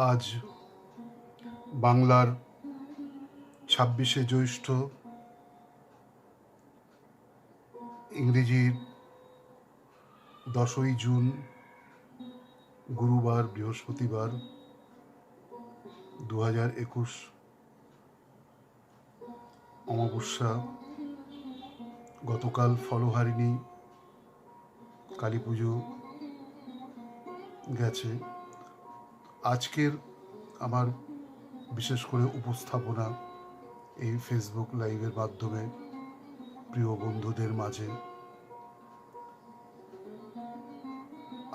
আজ বাংলার 26শে জ্যৈষ্ঠ, ইংরেজির 10ই জুন, গুরুবার, বৃহস্পতিবার, 2021 অমাবস্যা। গতকাল ফলহারিণী কালী পুজো গেছে। আজকের আমার বিশেষ করে উপস্থাপনা এই ফেসবুক লাইভের মাধ্যমে প্রিয় বন্ধুদের মাঝে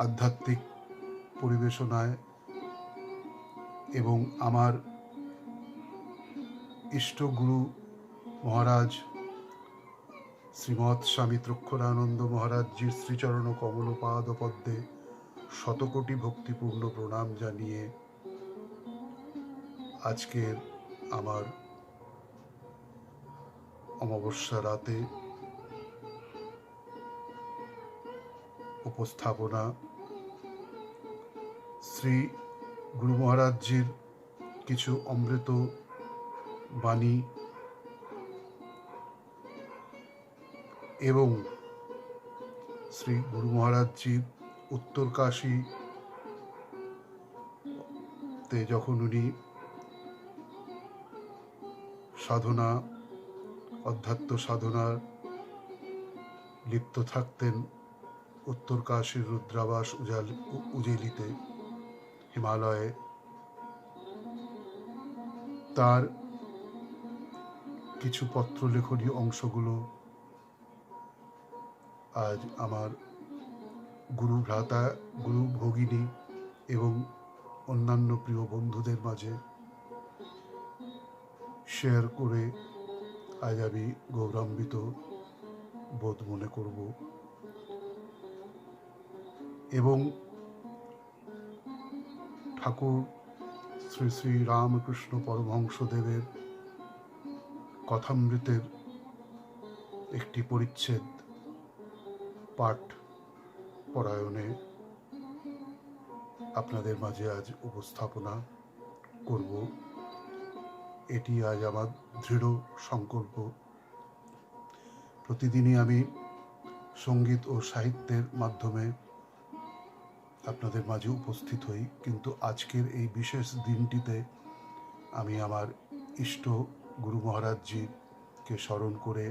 আধ্যাত্মিক পরিবেশনায় এবং আমার ইষ্টগুরু মহারাজ শ্রীমৎ স্বামী ত্রক্ষরানন্দ মহারাজজির শ্রীচরণ কমল পাদ পদ্মে শতকোটি ভক্তিপূর্ণ প্রণাম জানিয়ে আজকের আমার অমাবস্যা রাতে উপস্থাপনা শ্রী গুরু মহারাজজির কিছু অমৃত বাণী এবং শ্রী গুরু মহারাজজির উত্তরকাশীতে যখন উনি সাধনা, অধ্যাত্ম সাধনার লিপ্ত থাকতেন, উত্তরকাশীর রুদ্রাবাস উজেলিতে হিমালয়ে, তার কিছু পত্রলেখনী অংশগুলো আজ আমার গুরু ভ্রাতা, গুরু ভগিনী এবং অন্যান্য প্রিয় বন্ধুদের মাঝে শেয়ার করে আজ আমি গৌরবান্বিত বোধ মনে করব এবং ঠাকুর শ্রী শ্রী রামকৃষ্ণ পরমহংসদেবের কথামৃতের একটি পরিচ্ছেদ পাঠ পরায়ণে আপনাদের মাঝে আজ উপস্থাপনা করব। এটি আজ আমার দৃঢ় সংকল্প। প্রতিদিনই আমি সঙ্গীত ও সাহিত্যের মাধ্যমে আপনাদের মাঝে উপস্থিত হই, কিন্তু আজকের এই বিশেষ দিনটিতে আমি আমার ইষ্ট গুরু মহারাজজিকে স্মরণ করে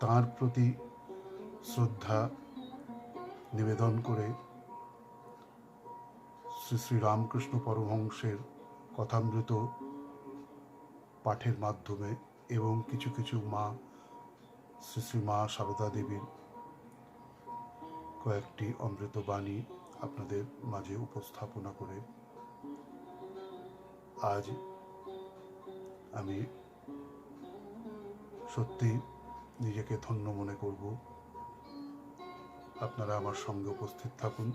তাঁর প্রতি শ্রদ্ধা নিবেদন করে শ্রী শ্রী রামকৃষ্ণ পরমহংসের কথামৃত পাঠের মাধ্যমে এবং কিছু কিছু শ্রী শ্রী মা সারদা দেবীর কয়েকটি অমৃত বাণী আপনাদের মাঝে উপস্থাপনা করে আজ আমি সত্যি নিজেকে ধন্য মনে করব। আপনারা আমার সঙ্গে উপস্থিত থাকুন।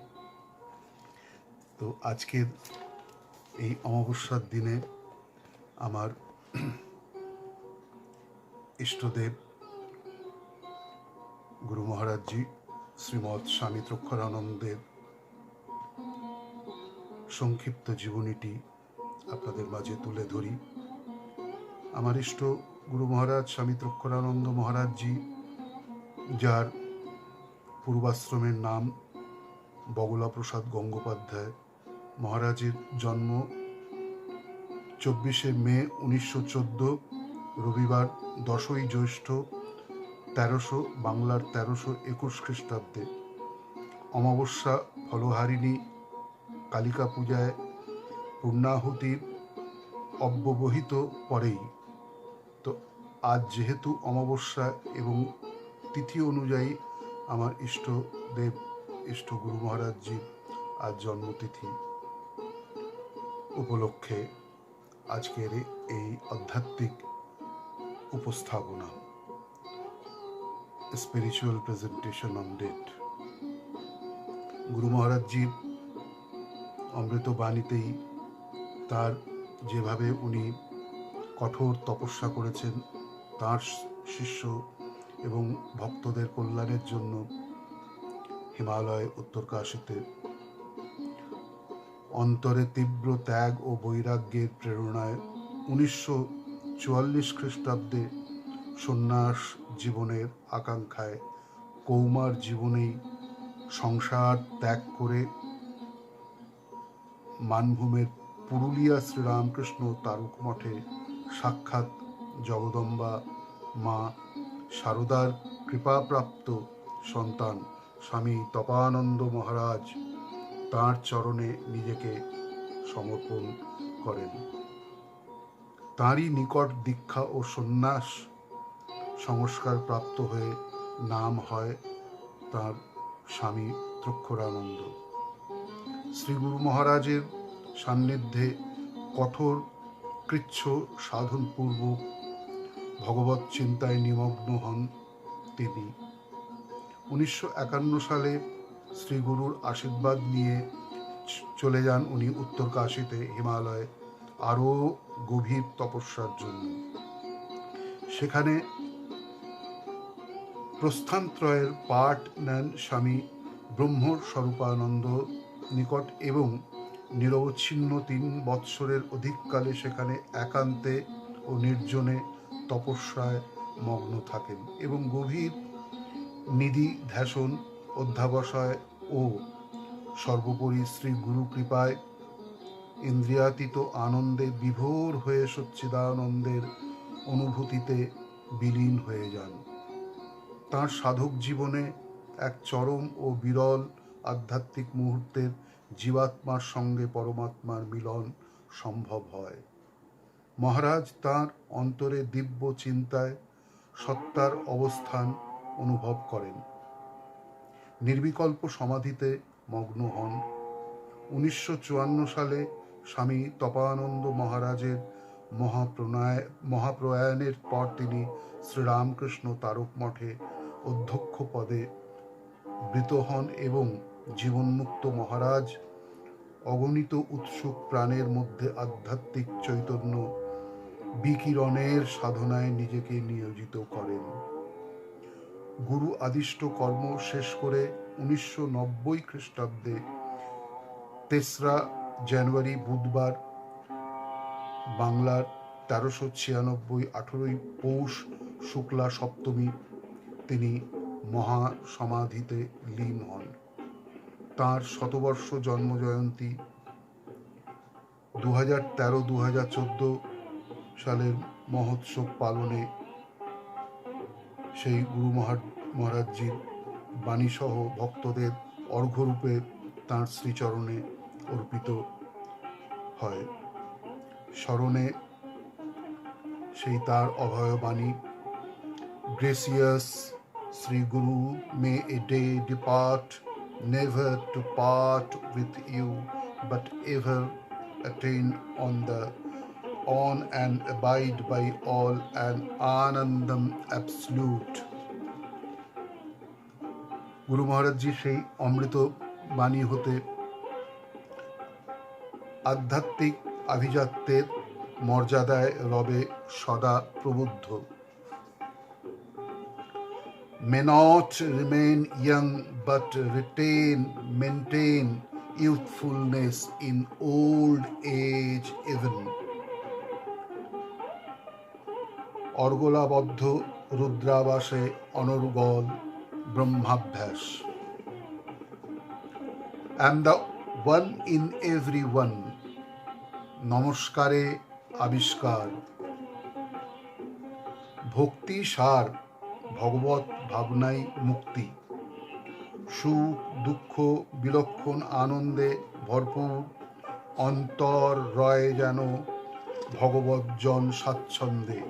তো আজকের এই অমাবস্যার দিনে আমার ইষ্টদেব গুরু মহারাজজি শ্রীমৎ স্বামী ত্রক্ষরানন্দের সংক্ষিপ্ত জীবনীটি আপনাদের মাঝে তুলে ধরি। আমার ইষ্ট গুরু মহারাজ স্বামী ত্রক্ষরানন্দ মহারাজজি, যার পূর্বাশ্রমের নাম বগলাপ্রসাদ গঙ্গোপাধ্যায়, মহারাজের জন্ম 24শে মে 1914, রবিবার 10ই জ্যৈষ্ঠ 1300 বাংলার 1321 খ্রিস্টাব্দে অমাবস্যা ফলহারিণী কালিকা পূজায় পূর্ণাহুতির অব্যবহিত পরেই। তো আজ যেহেতু অমাবস্যা এবং তিথি অনুযায়ী আমার ইষ্টদেব ইষ্ট গুরু মহারাজজি আজ জন্মতিথি উপলক্ষে আজকের এই আধ্যাত্মিক উপস্থাপনা, স্পিরিচুয়াল প্রেজেন্টেশন অন ডেট। গুরু মহারাজজির অমৃত বাণীতেই তার যেভাবে উনি কঠোর তপস্যা করেছেন তার শিষ্য এবং ভক্তদের কল্যাণের জন্য হিমালয় উত্তরকাশীতে অন্তরে তীব্র ত্যাগ ও বৈরাগ্যের প্রেরণায় 1944 খ্রিস্টাব্দে সন্ন্যাস জীবনের আকাঙ্ক্ষায় কৌমার জীবনেই সংসার ত্যাগ করে মানভূমের পুরুলিয়া শ্রীরামকৃষ্ণ তারক মঠে সাক্ষাৎ জগদম্বা মা শারদার কৃপাপ্রাপ্ত সন্তান স্বামী তপানন্দ মহারাজ তাঁর চরণে নিজেকে সমর্পণ করেন। তাঁরই নিকট দীক্ষা ও সন্ন্যাস সংস্কার প্রাপ্ত হয়ে নাম হয় তাঁর স্বামী ত্রক্ষরানন্দ। শ্রী গুরু মহারাজের সান্নিধ্যে কঠোর কৃচ্ছ সাধনপূর্বক ভগবৎ চিন্তায় নিমগ্ন হন তিনি। 1951 সালে শ্রীগুরুর আশীর্বাদ নিয়ে চলে যান উনি উত্তরকাশীতে, হিমালয়ে আরও গভীর তপস্যার জন্য। সেখানে প্রস্থানত্রয়ের পাঠ নেন স্বামী ব্রহ্মস্বরূপানন্দ নিকট এবং নিরবচ্ছিন্ন 3 বৎসরের অধিককালে সেখানে একান্তে ও নির্জনে তপস্যায় মগ্ন থাকেন এবং গভীর নিধি ধ্যাসন, অধ্যাবসায় ও সর্বোপরি শ্রী গুরু কৃপায় ইন্দ্রিয়াতীত আনন্দে বিভোর হয়ে সচ্চিদানন্দের অনুভূতিতে বিলীন হয়ে যান। তাঁর সাধক জীবনে এক চরম ও বিরল আধ্যাত্মিক মুহূর্তের জীবাত্মার সঙ্গে পরমাত্মার মিলন সম্ভব হয়। মহারাজ তাঁর অন্তরে দিব্য চিন্তায় সত্তার অবস্থান অনুভব করেন, নির্বিকল্প সমাধিতে মগ্ন হন। 1954 সালে স্বামী তপানন্দ মহারাজের মহাপ্রয়াণের পর তিনি শ্রীরামকৃষ্ণ তারক মঠে অধ্যক্ষ পদে বৃত হন এবং জীবনমুক্ত মহারাজ অগণিত উৎসুক প্রাণের মধ্যে আধ্যাত্মিক চৈতন্য বিকিরণের সাধনায় নিজেকে নিয়োজিত করেন। গুরু আদিষ্ট কর্ম শেষ করে 1990 খ্রিস্টাব্দে 3রা জানুয়ারি বুধবার বাংলার 1396 18ই পৌষ শুক্লা সপ্তমী তিনি মহাসমাধিতে লীন হন। তাঁর শতবর্ষ জন্মজয়ন্তী 2013-2014 সালের মহোৎসব পালনে সেই গুরু মহারাজজির বাণীসহ ভক্তদের অর্ঘ্যরূপে তাঁর শ্রীচরণে অর্পিত হয়। স্মরণে সেই তাঁর অভয় বাণী, gracious Shri Guru, may a day depart, never to part with you, but ever attain on and abide by all and anandam absolute. গুরু মহারাজজি সেই অমৃত বাণী হতে আধ্যাত্মিক আভিজাত্যের মর্যাদায় রবে সদা প্রবুদ্ধ। May not remain young but maintain youthfulness in old age even. অর্গলাবদ্ধ রুদ্রাবাসে অনর্গল ব্রহ্মাভ্যাস। And the one in everyone, নমস্কারে আবিষ্কার। ভক্তি সার, ভগবত ভাবনাই মুক্তি। সুখ দুঃখ বিলক্ষণ আনন্দে ভরপুর অন্তর রয় যেন ভগবৎজন স্বাচ্ছন্দ্যে।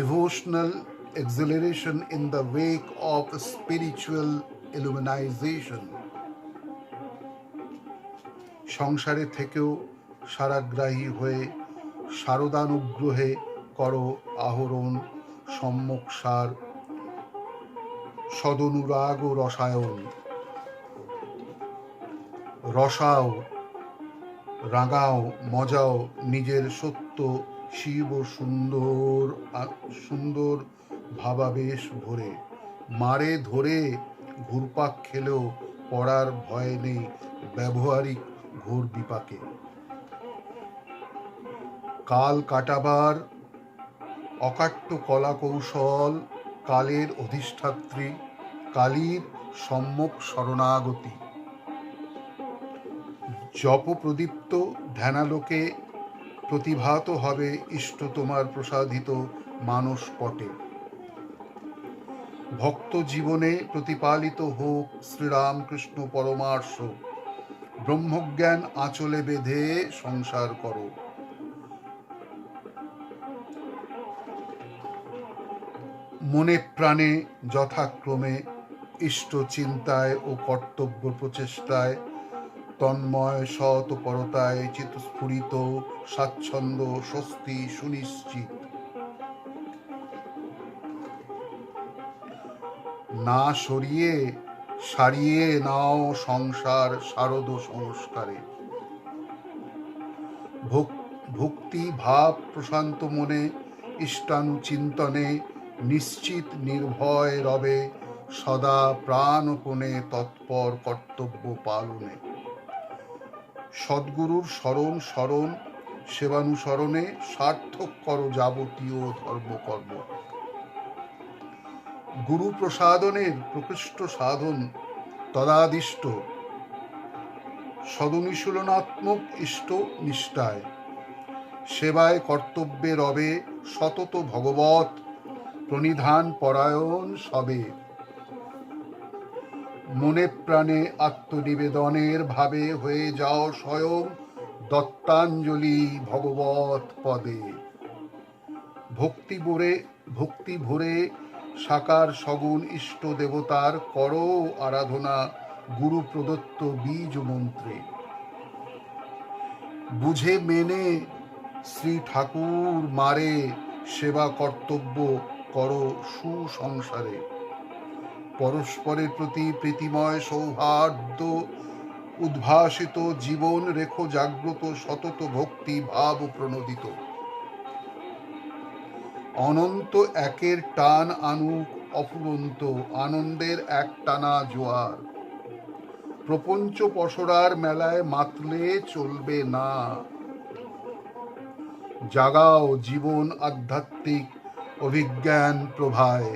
Devotional exhilaration in the wake of spiritual illumination. সংসারে থেকেও সারাগ্রাহী হয়ে শারদানুগ্রহে করো আহরণ সম্যক সার সদনুরাগ রসায়ন। রসাও, রাঙাও, মজাও নিজের সত্য শিব সুন্দর ভাবাবেশ ভরে। মারে ধরে ঘুরপাক খেলেও পড়ার ভয় নেই ব্যবহারিক ঘোর বিপাকে। কাল কাটাবার অকাট্য কলা কৌশল, কালের অধিষ্ঠাত্রী, কালীর সম্যক শরণাগতি। জপ প্রদীপ্ত ধ্যানালোকে প্রতিভাত হবে ইষ্ট তোমার প্রসাদিত মানস পটে। ভক্ত জীবনে প্রতিপালিত হোক শ্রীরামকৃষ্ণ পরমার্শ, ব্রহ্মজ্ঞান আঁচলে বেঁধে সংসার করো। মনে প্রাণে যথাক্রমে ইষ্ট চিন্তায় ও কর্তব্য প্রচেষ্টায় তন্ময় সৎপরতায় চিত্তস্ফুরিত স্বাচ্ছন্দ্য স্বস্তি সুনিশ্চিত। না সরিয়ে সারিয়ে নাও সংসার শারদ সংস্কারে। ভক্তি ভাব প্রশান্ত মনে ইষ্টানুচিন্তনে নিশ্চিত নির্ভয় রবে সদা প্রাণপণে তৎপর কর্তব্য পালনে। সদ্গুরুর শরণ শরণ সেবানুসরণে সার্থক করো যাবতীয় ধর্মকর্ম। গুরু প্রসাদনের প্রকৃষ্ট সাধন তদাদিষ্ট সদনুশীলনাত্মক ইষ্ট নিষ্ঠায়। সেবায় কর্তব্যে রবে সতত ভগবৎ প্রণিধান পরায়ণ সবে। মনে প্রাণে আত্মনিবেদনের ভাবে হয়ে যাও স্বয়ং দত্তাঞ্জলি ভগবৎ পদে। ভক্তি ভরে সাকার সগুণ ইষ্ট দেবতার করো আরাধনা গুরু প্রদত্ত বীজ মন্ত্রে। বুঝে মেনে শ্রী ঠাকুর মারে সেবা কর্তব্য করো সুসংসারে। পরস্পরের প্রতি প্রীতিময় সৌহার্দ্য উদ্ভাসিত জীবন রেখো জাগ্রত সতত ভক্তি ভাব প্রণোদিত। অনন্ত একের টান আনুক অফুরন্ত আনন্দের এক টানা জোয়ার। প্রপঞ্চ পসরার মেলায় মাতলে চলবে না। জাগাও জীবন আধ্যাত্মিক অভিজ্ঞান প্রভায়।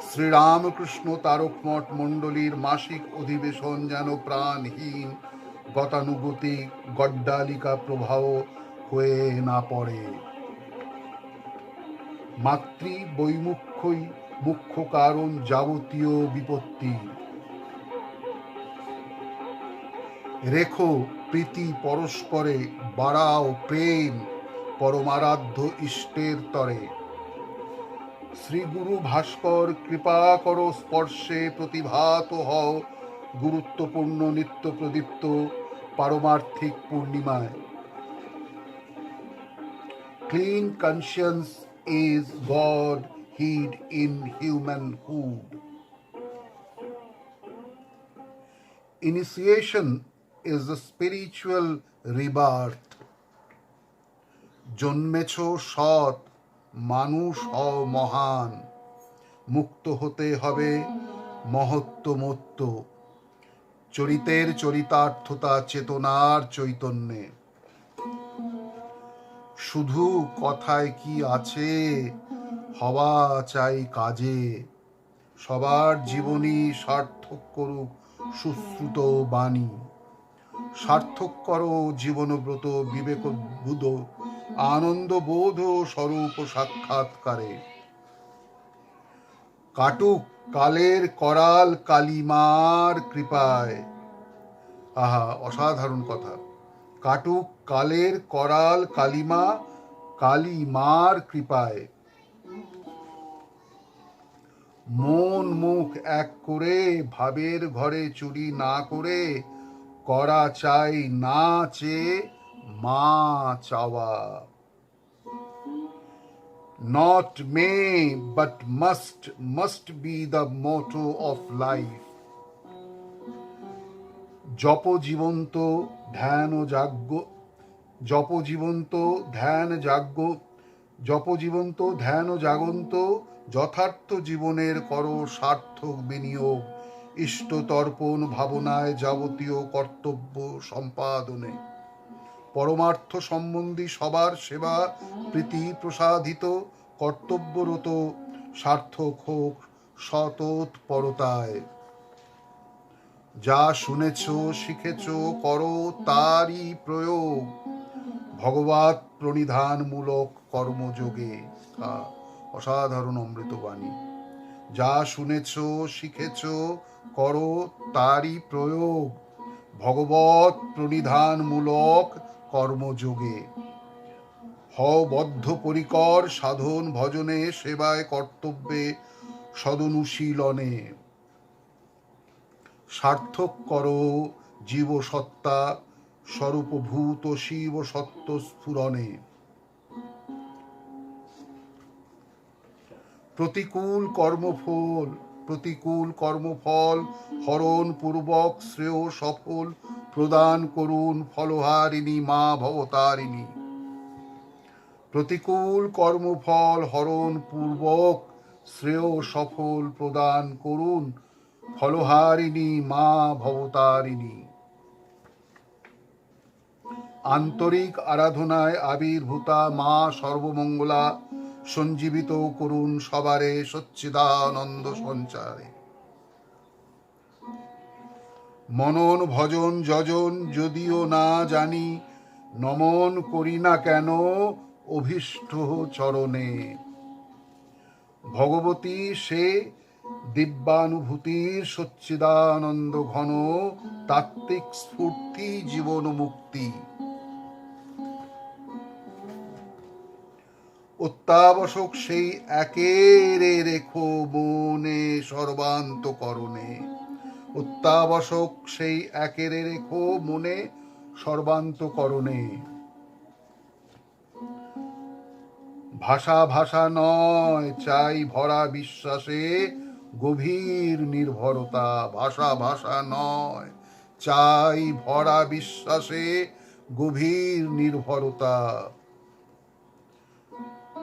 শ্রীরামকৃষ্ণ তারক মঠ মণ্ডলীর মাসিক অধিবেশন যেন প্রাণহীন গতানুগতিক গড্ডালিকা প্রবাহ হয়ে না পড়ে। মাতৃ বৈমুখ্যই মুখ্য কারণ যাবতীয় বিপত্তি। রেখো প্রীতি পরস্পরে, বাড়াও প্রেম পরমারাধ্য ইষ্টের তরে। শ্রী গুরু ভাস্কর কৃপা করো স্পর্শে প্রতিভাত হও গুরুত্বপূর্ণ নিত্য প্রদীপ্ত পারমার্থিক পূর্ণিমায়। Clean conscience is God hid in humanhood. Initiation is the spiritual rebirth. জন্মেছ সৎ, মানুষ হও মহান, মুক্ত হতে হবে মহত্ত্বমত্ত, চরিতের চরিতার্থতা চেতনার চৈতন্যে। শুধু কথায় কি আছে, হওয়া চাই কাজে। সবার জীবনী সার্থক করুক সুশ্রুত বাণী। সার্থক করো জীবনব্রত বিবেকবোধ আনন্দবোধ স্বরূপ সাক্ষাৎকারে। কাটুক কালের করাল কালিমার কৃপায়। আহা, অসাধারণ কথা। কাটুক কালের করাল কালিমার কৃপায়। মন মুখ এক করে ভাবের ঘরে চুরি না করে করা চাই না চেয়ে মা চাওয়া। Not may but must be the motto of life. জপ জীবন্ত ধ্যান জাগ্য, জপ জীবন্ত ধ্যান জাগন্ত যথার্থ জীবনের করো সার্থক বিনিয়োগ। ইষ্ট তর্পণ ভাবনায় যাবতীয় কর্তব্য সম্পাদনে, পরমার্থ সম্বন্ধী সবার সেবা প্রীতি প্রসাদিত কর্তব্যরত সার্থক হোক সতৎপরতায়। যা শুনেছ শিখেছ করো তারই প্রয়োগ ভগবৎ প্রণিধানমূলক কর্মযোগে। অসাধারণ অমৃতবাণী। যা শুনেছ শিখেছ করো তারই প্রয়োগ ভগবৎ প্রণিধানমূলক কর্মযোগে। হও বদ্ধপরিকর সাধন ভজনে সেবায় কর্তব্যে সদনুশীলনে। সার্থক করো জীবসত্তা স্বরূপভূত শিব সত্য স্ফুরণে। প্রতিকূল কর্মফল হরণ পূর্বক শ্রেয় সফল প্রদান করুন ফলহারিণী মা ভবতারিণী। প্রতিকূল কর্মফল হরণ পূর্বক শ্রেয় সফল প্রদান করুন ফলহারিণী মা ভবতারিণী। আন্তরিক আরাধনায় আবির্ভূতা মা সর্বমঙ্গলা সঞ্জীবিত করুন সবারে সচ্চিদানন্দ সঞ্চারে। মনন ভজন যজন যদিও না জানি নমন করি না কেন অভীষ্ট চরণে। ভগবতী সে দিব্যানুভূতির সচ্চিদানন্দ ঘন তাত্ত্বিক স্ফূর্তি জীবন মুক্তি। অত্যাবশ্যক সেই একেরে রেখো মনে সর্বান্তকরণে। অত্যাবশ্যক সেই একেরে রেখো মনে সর্বান্তকরণে। ভাষা নয় চাই ভরা বিশ্বাসে গভীর নির্ভরতা। ভাষা নয় চাই ভরা বিশ্বাসে গভীর নির্ভরতা।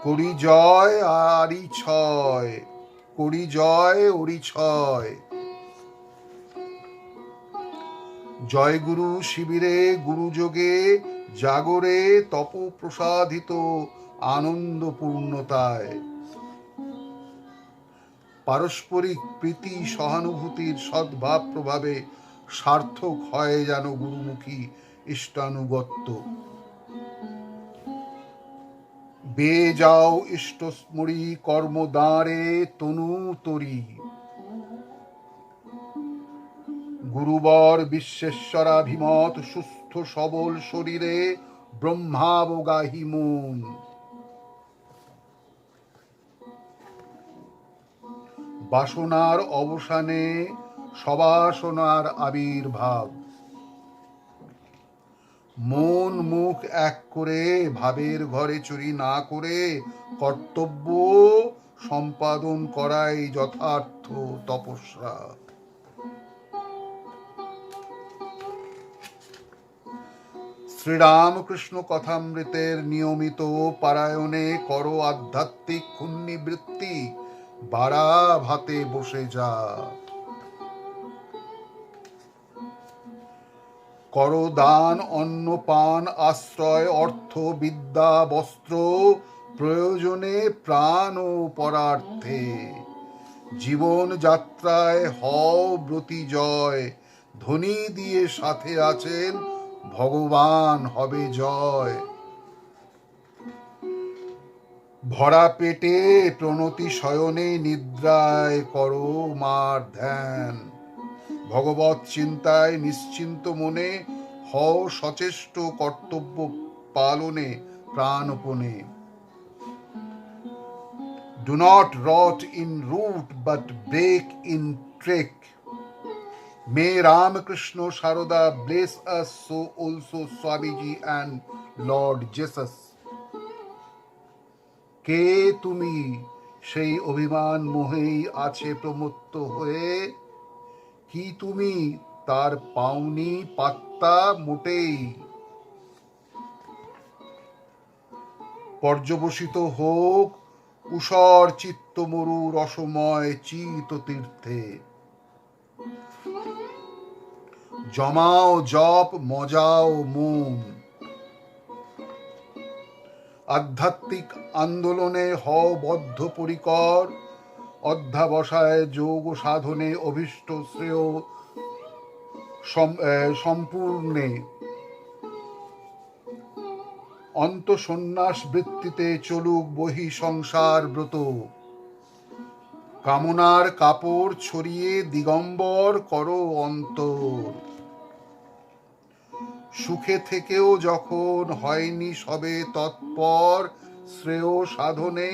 করি জয় আরি ছয়, করি জয় ওরি ছয়। জয় গুরু শিবিরে গুরুযোগে জাগরে তপ প্রসাদিত আনন্দ পূর্ণতায়। পারস্পরিক প্রীতি সহানুভূতির সদ্ভাব প্রভাবে সার্থক হয় যেন গুরুমুখী ইষ্টানুগত্য। বে যাও ইষ্টস্মরী কর্মদ্বারে তনু তরি। গুরুবর বিশ্বেশ্বরাভিমত সুস্থ সবল শরীরে ব্রহ্মাবগাহী মন। বাসনার অবসানে সবাসনার আবির্ভাব। মন মুখ এক করে ভাবের ঘরে চুরি না করে কর্তব্য সম্পাদন করাই যথার্থ তপস্যা। শ্রীরামকৃষ্ণ কথামৃতের নিয়মিত পারায়ণে করো আধ্যাত্মিক ক্ষুণ্ণিবৃত্তি বাড়া ভাতে বসে যা। করো দান অন্ন পান আশ্রয় অর্থ বিদ্যা বস্ত্র প্রয়োজনে প্রাণ ও পরার্থে। জীবন যাত্রায় হও ব্রতী জয় ধ্বনি দিয়ে সাথে আছেন ভগবান হবে জয়। ভরা পেটে প্রণতি শয়নে নিদ্রায় করো মার ধ্যান। ভগবৎ চিন্তায় নিশ্চিন্ত মনে হও সচেষ্ট কর্তব্য পালনে প্রাণপণে। Do not rot in root but break in trek. May Ramakrishna Sharada bless us so also Swamiji and Lord Jesus. কে তুমি সেই অভিমান মোহেই আছে প্রমত্ত হয়ে। কি তুমি তার পাওনি পাত্তা মোটেই। পর্যবসিত হোক উষর চিত্ত মরু রসময় চিত তীর্থে। জমাও জপ মজাও মন, আধ্যাত্মিক আন্দোলনে হও বদ্ধপরিকর, অধ্যাবসায় যোগ সাধনে অভীষ্ট শ্রেয় সম্পূর্ণে, অন্তঃসন্ন্যাস বৃত্তিতে চলুক বহি সংসার ব্রত, কামনার কাপড় ছড়িয়ে দিগম্বর করো অন্তর, সুখে থেকেও যখন হয়নি সবে তৎপর শ্রেয় সাধনে,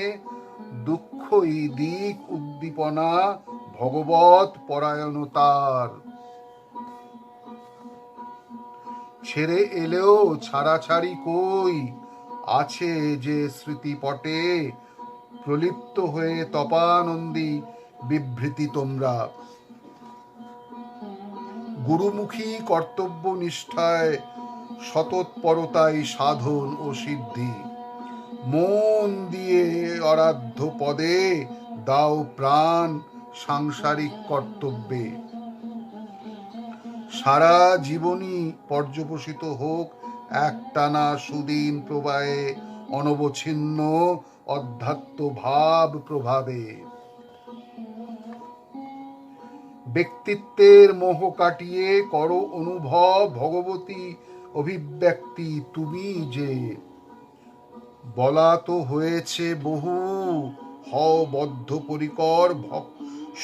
দুঃখই দিক উদ্দীপনা ভগবত পরায়ণতার, ছেড়ে এলেও ছাড়াছাড়ি কই, আছে যে স্মৃতিপটে প্রলিপ্ত হয়ে তপানন্দী বিবৃতি তোমরা, গুরুমুখী কর্তব্য নিষ্ঠায় সতৎপরতাই সাধন ও সিদ্ধি, মন দিয়ে অরাধ্য পদে দাও প্রাণ সাংসারিক কর্তব্যে, সারা জীবনী পর্যবসিত হোক একটানা সুদিন প্রবাহে অনবচ্ছিন্ন অধ্যাত্ম ভাব প্রভাবে, ব্যক্তিত্বের মোহ কাটিয়ে করো অনুভব ভগবতী অভিব্যক্তি তুমি যে, বলা তো হয়েছে বহু হও বদ্ধপরিকর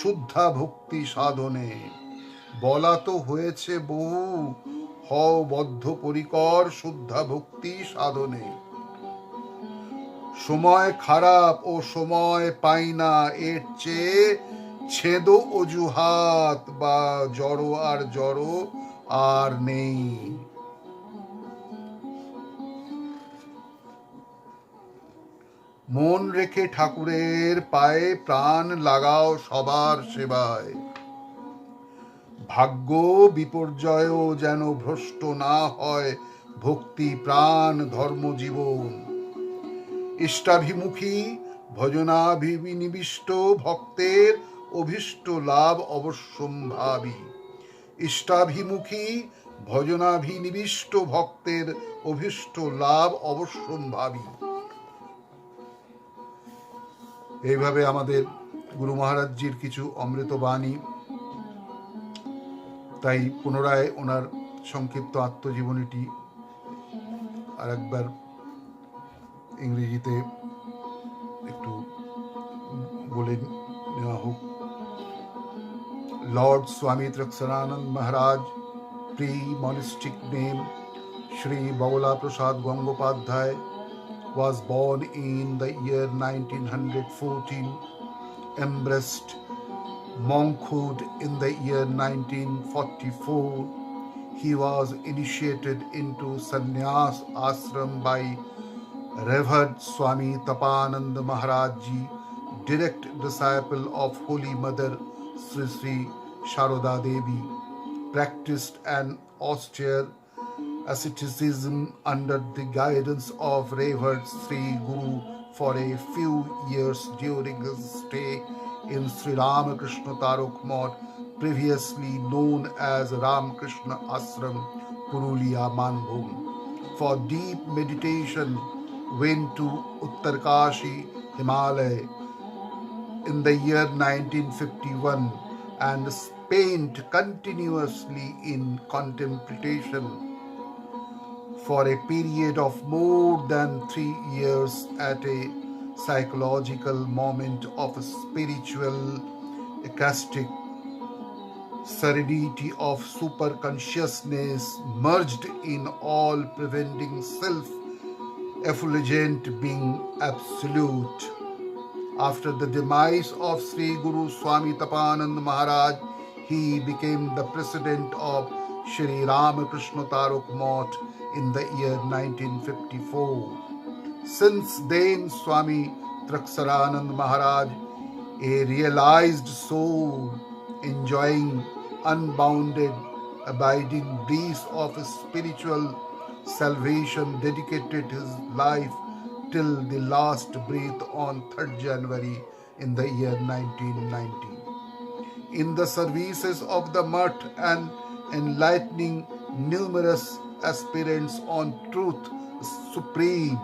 শুদ্ধা ভক্তি সাধনে, বলা তো হয়েছে বহু হও বদ্ধপরিকর শুদ্ধা ভক্তি সাধনে, সময় খারাপ ও সময় পাই না এর চেয়ে ছেদো অজুহাত বা জড়ো আর জড়ো আর নেই, মন রেখে ঠাকুরের পায়ে প্রাণ লাগাও সবার সেবায়, ভাগ্য বিপর্যয়ও যেন ভ্রষ্ট না হয় ভক্তি প্রাণ ধর্মজীবন, ইষ্টাভিমুখী ভজনাভিনিবিষ্ট ভক্তের অভীষ্ট লাভ অবশ্যম্ভাবী, ইষ্টাভিমুখী ভজনাভিনিবিষ্ট ভক্তের অভীষ্ট লাভ অবশ্যম্ভাবী। এইভাবে আমাদের গুরু মহারাজজির কিছু অমৃত বাণী। তাই পুনরায় ওনার সংক্ষিপ্ত আত্মজীবনীটি আর একবার ইংরেজিতে একটু বলে নেওয়া হোক। Lord Swami Traksharanand Maharaj, pre-monastic name Shri Baula Prasad Gangopadhyay, was born in the year 1914, embraced monkhood in the year 1944. He was initiated into sannyas ashram by Revered Swami Tapanand Maharaj Ji, direct disciple of Holy Mother Sri Sri Sharoda Devi, practiced an austere asceticism under the guidance of Revered Sri Guru for a few years during his stay in Sri Ramakrishna Tarok Math, previously known as Ramakrishna Ashram, Purulia, Manbhum. For deep meditation, went to Uttarkashi, Himalaya in the year 1951 and spent continuously in contemplation for a period of more than 3 years at a psychological moment of spiritual ecstatic serenity of super consciousness merged in all preventing self-effulgent being absolute. After the demise of Sri Guru Swami Tapanand Maharaj, he became the president of Shri Ramakrishna Tarok Math in the year 1954. Since then, Swami Traksharanand Maharaj, a realized soul, enjoying unbounded, abiding bliss of spiritual salvation, dedicated his life till the last breath on 3rd January in the year 1990. In the services of the Math and enlightening numerous aspirants on truth supreme.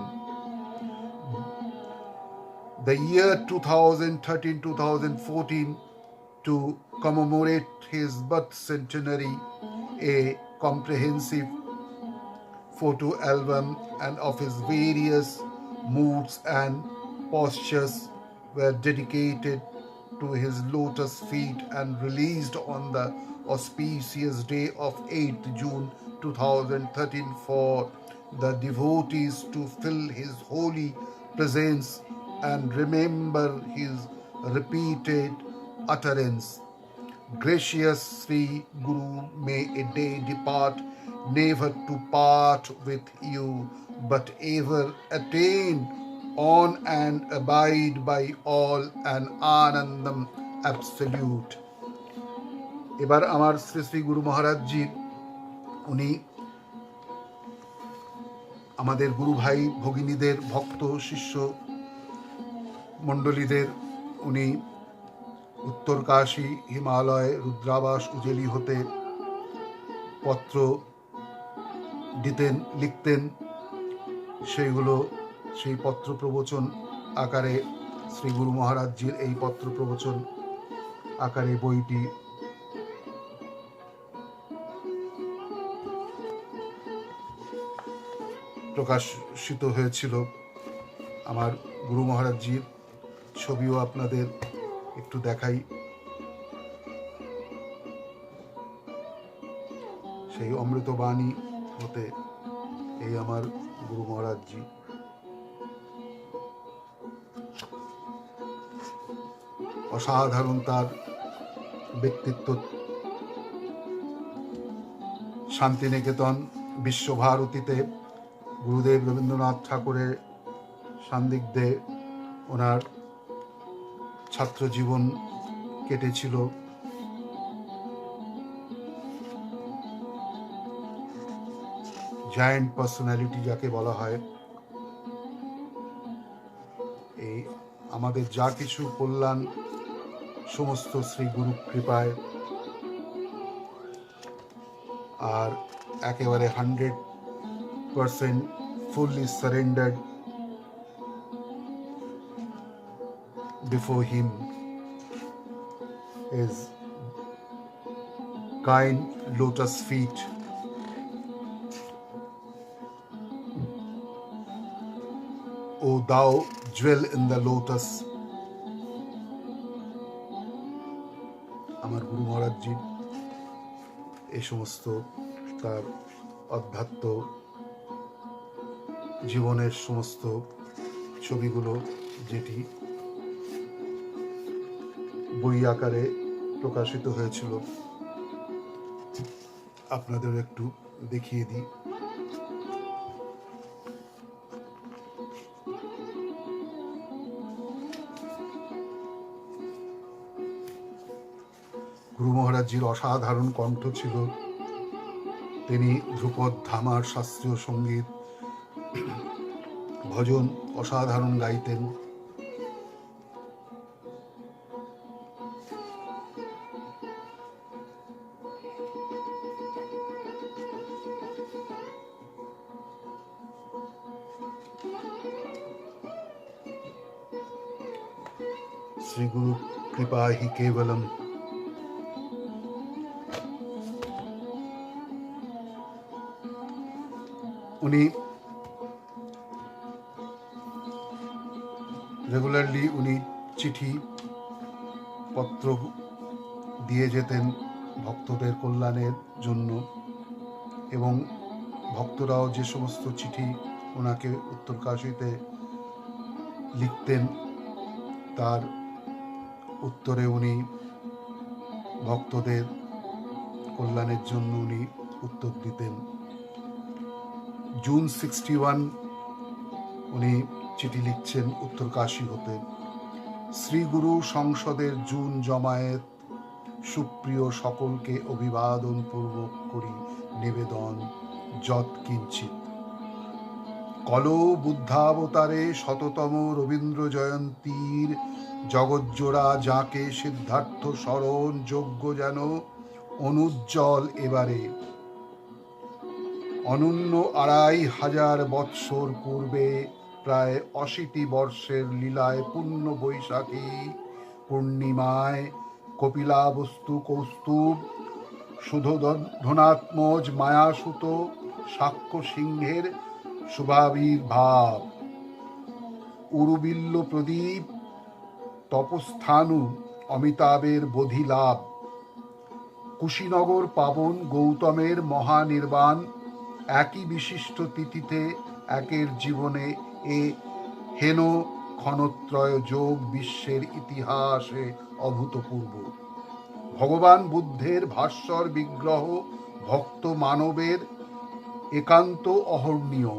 The year 2013-2014, to commemorate his birth centenary, a comprehensive photo album and of his various moods and postures were dedicated to his lotus feet and released on the auspicious day of 8th June 2013 for the devotees to fill his holy presence and remember his repeated utterance. Gracious Sri Guru, may a day depart, never to part with you, but ever attain on and abide by all an Anandam absolute. এবার আমার শ্রী শ্রী গুরু মহারাজজি উনি আমাদের গুরু ভাই ভগিনীদের ভক্ত শিষ্য মণ্ডলীদের উনি উত্তরকাশী হিমালয় রুদ্রাবাস উজেলি হতে পত্র দিতেন লিখতেন, সেই পত্র প্রবচন আকারে শ্রী গুরু মহারাজজির এই পত্র প্রবচন আকারে বইটি প্রকাশিত হয়েছিল। আমার গুরু মহারাজজির ছবিও আপনাদের একটু দেখাই। সেই অমৃতবাণী হতে এই আমার গুরু মহারাজজি। অসাধারণ তার ব্যক্তিত্ব। শান্তিনিকেতন বিশ্বভারতীতে গুরুদেব রবীন্দ্রনাথ ঠাকুরের সান্নিধ্যে ওনার ছাত্র জীবন কেটেছিল। জায়ান্ট পার্সোনালিটি যাকে বলা হয়। এই আমাদের যা কিছু কল্যাণ সমস্ত শ্রী গুরু কৃপায়, আর একেবারে 100% fully surrendered before him his kind lotus feet. O thou dwell in the lotus. আমার গুরু মহারাজজি এই সমস্ত তার অধ্যাত্ম জীবনের সমস্ত ছবিগুলো যেটি বই আকারে প্রকাশিত হয়েছিল আপনাদের একটু দেখিয়ে দিই। গুরু মহারাজজির অসাধারণ কণ্ঠ ছিল। তিনি ধ্রুপদ ধামার শাস্ত্রীয় সঙ্গীত ভজন অসাধারণ গাইতেন। শ্রী গুরু কৃপা হি কেবলম। উনি রেগুলারলি চিঠি পত্র দিয়ে যেতেন ভক্তদের কল্যাণের জন্য, এবং ভক্তরাও যে সমস্ত চিঠি ওনাকে উত্তরকাশীতে লিখতেন তার উত্তরে উনি ভক্তদের কল্যাণের জন্য উনি উত্তর দিতেন। জুন 61 উনি চিঠি লিখছেন উত্তরকাশী হতে। শ্রীগুরু সংসদের জুন জমায়েত সুপ্রিয় সকলকে অভিবাদন পূর্বক করি নিবেদন যৎ কিঞ্চিত। কল বুদ্ধাবতারে শততম রবীন্দ্র জয়ন্তীর জগজ্জোড়া যাকে সিদ্ধার্থ স্মরণ যোগ্য যেন অনুজ্জ্বল এবারে। অনূন্য ২৫০০ বৎসর পূর্বে প্রায় ৮০ বর্ষের লীলায় পূর্ণ বৈশাখী পূর্ণিমায় কপিলাবস্তু কৌস্তুভ সুধোধনাত্মজ মায়াসুত সাক্ষ্য সিংহের শুভাবির্ভাব, উরুবিল্ল প্রদীপ তপস্থানু অমিতাভের বোধিলাভ, কুশীনগর পাবন গৌতমের মহানির্বাণ, একই বিশিষ্ট তিথিতে একের জীবনে এ হেন ক্ষণত্রয় যোগ বিশ্বের ইতিহাসে অভূতপূর্ব। ভগবান বুদ্ধের ভাস্বর বিগ্রহ ভক্ত মানবের একান্ত অহর্ণীয়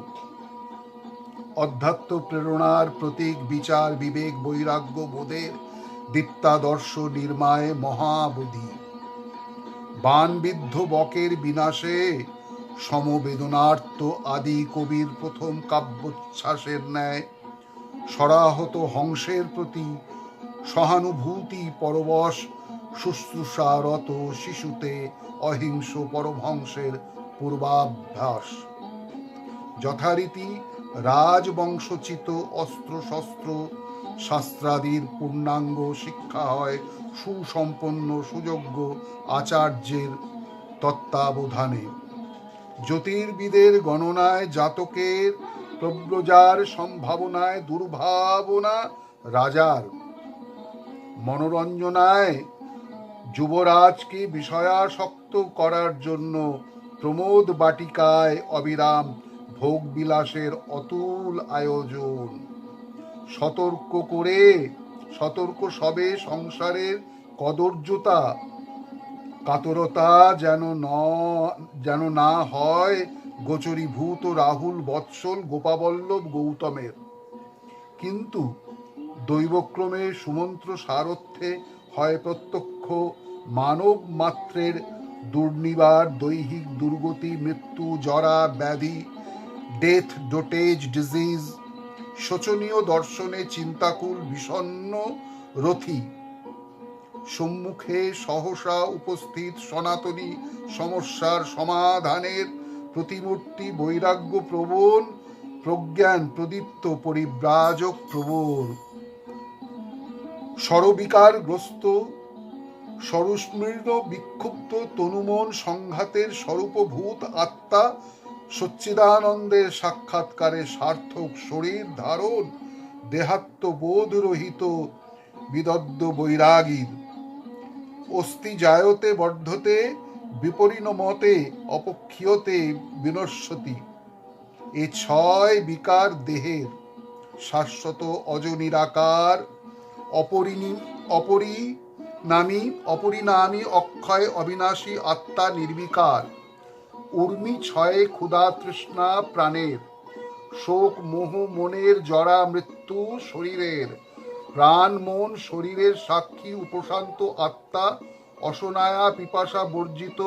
অধ্যাত্ম প্রেরণার প্রতীক, বিচার বিবেক বৈরাগ্য বোধের দীপ্তাদর্শ নির্মায় মহাবোধি। বানবিদ্ধ বকের বিনাশে সমবেদনার্ত আদি কবির প্রথম কাব্যোচ্ছ্বাসের ন্যায় সরাহত হংসের প্রতি সহানুভূতি পরবশ শুশ্রূষারত শিশুতে অহিংস পরমহংসের পূর্বাভ্যাস। যথারীতি রাজবংশোচিত অস্ত্র শস্ত্র শাস্ত্রাদির পূর্ণাঙ্গ শিক্ষা হয় সুসম্পন্ন সুযোগ্য আচার্যের তত্ত্বাবধানে। জ্যোতির্বিদের গণনায় জাতকের প্রব্রজার সম্ভাবনায় দুর্ভাবনা রাজার মনোরঞ্জনায় যুবরাজকে বিষয়াসক্ত করার জন্য প্রমোদ বাটিকায় অবিরাম ভোগ বিলাসের অতুল আয়োজন। সতর্ক সবে সংসারের কদর্যতা কাতরতা যেন না হয় গোচরীভূত রাহুল বৎসল গোপাবল্লভ গৌতমের। কিন্তু দৈবক্রমে সুমন্ত্র সারথ্যে হয় প্রত্যক্ষ মানব মাত্রের দুর্নিবার দৈহিক দুর্গতি, মৃত্যু, জরা, ব্যাধি, ডেথ, ডোটেজ, ডিজিজ, শোচনীয় দর্শনে চিন্তাকুল বিষণ্ণ রথী সম্মুখে সহসা উপস্থিত সনাতনী সমস্যার সমাধানের প্রতিমূর্তি বৈরাগ্য প্রবণ প্রজ্ঞান প্রদীপ্ত পরিব্রাজক প্রবর স্বরবিকারগ্রস্ত স্বরস্মীর্ণ বিক্ষুব্ধ তনুমন সংঘাতের স্বরূপভূত আত্মা সচ্চিদানন্দের সাক্ষাৎকারে সার্থক শরীর ধারণ দেহাত্মবোধ রহিত বিদগ্ধ বৈরাগীর অস্থি জায়তে বর্ধতে বিপরিণমতে অপক্ষীয়তে বিনশ্বতি। এ ছয় বিকার দেহের শাশ্বত অজনিরাকার অপরিণামী অক্ষয় অবিনাশী আত্মা নির্বিকার। উর্মি ছয়ে ক্ষুধা তৃষ্ণা প্রাণের, শোক মোহ মনের জরা মৃত্যু শরীরের, প্রাণ মন শরীরের সাক্ষী উপশান্ত আত্মা অসনায়া পিপাসা বর্জিত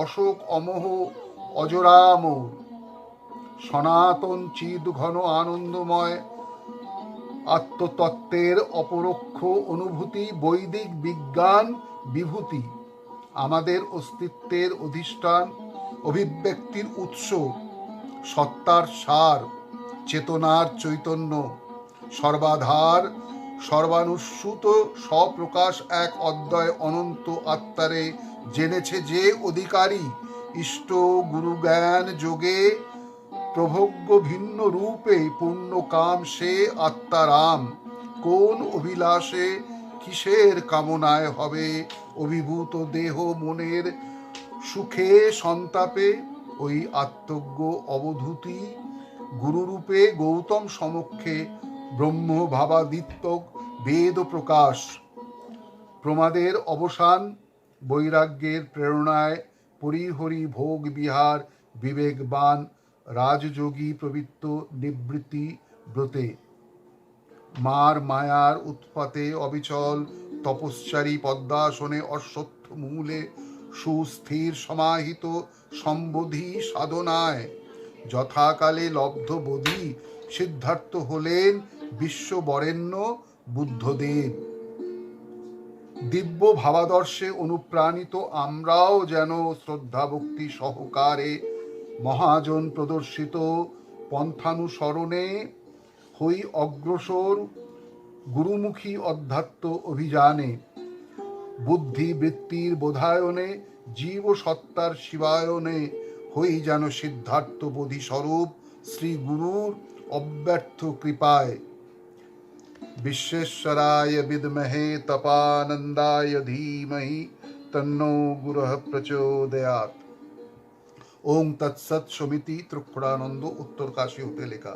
অশোক অমোহ অজরামর সনাতন চিদ ঘন আনন্দময় আত্মতত্ত্বের অপরোক্ষ অনুভূতি, বৈদিক বিজ্ঞান বিভূতি, আমাদের অস্তিত্বের অধিষ্ঠান, অভিব্যক্তির উৎস, সত্তার সার, চেতনার চৈতন্য, সর্বাধার সর্বানুস্যূত স্বপ্রকাশ এক অদ্বয় অনন্ত আত্মারে জেনেছে যে অধিকারী, ইষ্ট গুরু জ্ঞান যোগে প্রভোগ্য ভিন্ন রূপে পূর্ণ কাম সে আত্মারাম। কোন অভিলাষে কিসের কামনায় হবে অভিভূত দেহ মনের সুখে সন্তাপে, ওই আত্মজ্ঞ অবধূতি গুরুরূপে গৌতম সমক্ষে ব্রহ্ম ভাবাদিত্যক বেদ প্রকাশ। প্রমাদের অবসান, বৈরাগ্যের প্রেরণায় পরিহরি ভোগ বিহার বিবেকবান রাজযোগী প্রবৃত্ত নিবৃত্তি ব্রতে, মার মায়ার উৎপাতে অবিচল তপস্যারী পদ্মাসনে অশ্বত্থ মূলে সুস্থির সমাহিত সম্বোধি সাধনায় যথাকালে লব্ধ বোধি সিদ্ধার্থ হলেন বিশ্ববরেণ্য বুদ্ধদেব। দিব্য ভাবাদর্শে অনুপ্রাণিত আমরাও যেন শ্রদ্ধা ভক্তি সহকারে মহাজন প্রদর্শিত পন্থানুসরণে হই অগ্রসর গুরুমুখী অধ্যাত্ম অভিযানে, বুদ্ধি বৃত্তির বোধায়নে, জীব সত্তার শিবায়নে হই যেন সিদ্ধার্থ বোধিস্বরূপ শ্রী গুরুর অব্যর্থ কৃপায়। विश्वेश्वराय विद्महे तपानंदाय धीमहि तन्नो गुरुः प्रचोदयात्। ওং তৎসৎ সমিতি ত্রিক্ষুরানন্দ, উত্তর কাশী হতে লেখা।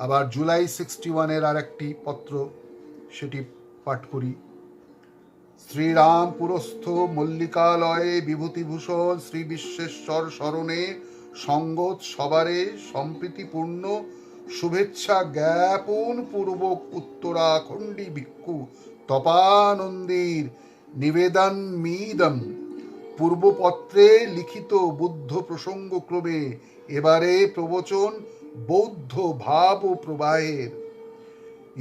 আবার জুলাই 61-এর আর একটি পত্র, সেটি পাঠ করি। শ্রীরাম পুরস্থ মল্লিকালয়ে বিভূতিভূষণ শ্রী বিশ্বেশ্বর স্মরণে সঙ্গত সবারে সম্প্রীতিপূর্ণ শুভেচ্ছা জ্ঞাপন পূর্বক উত্তরাখণ্ডী ভিক্ষু তপানন্দীর নিবেদন মিদম। পূর্বপত্রে লিখিত বুদ্ধ প্রসঙ্গক্রমে এবারে প্রবচন বৌদ্ধ ভাব ও প্রবাহের।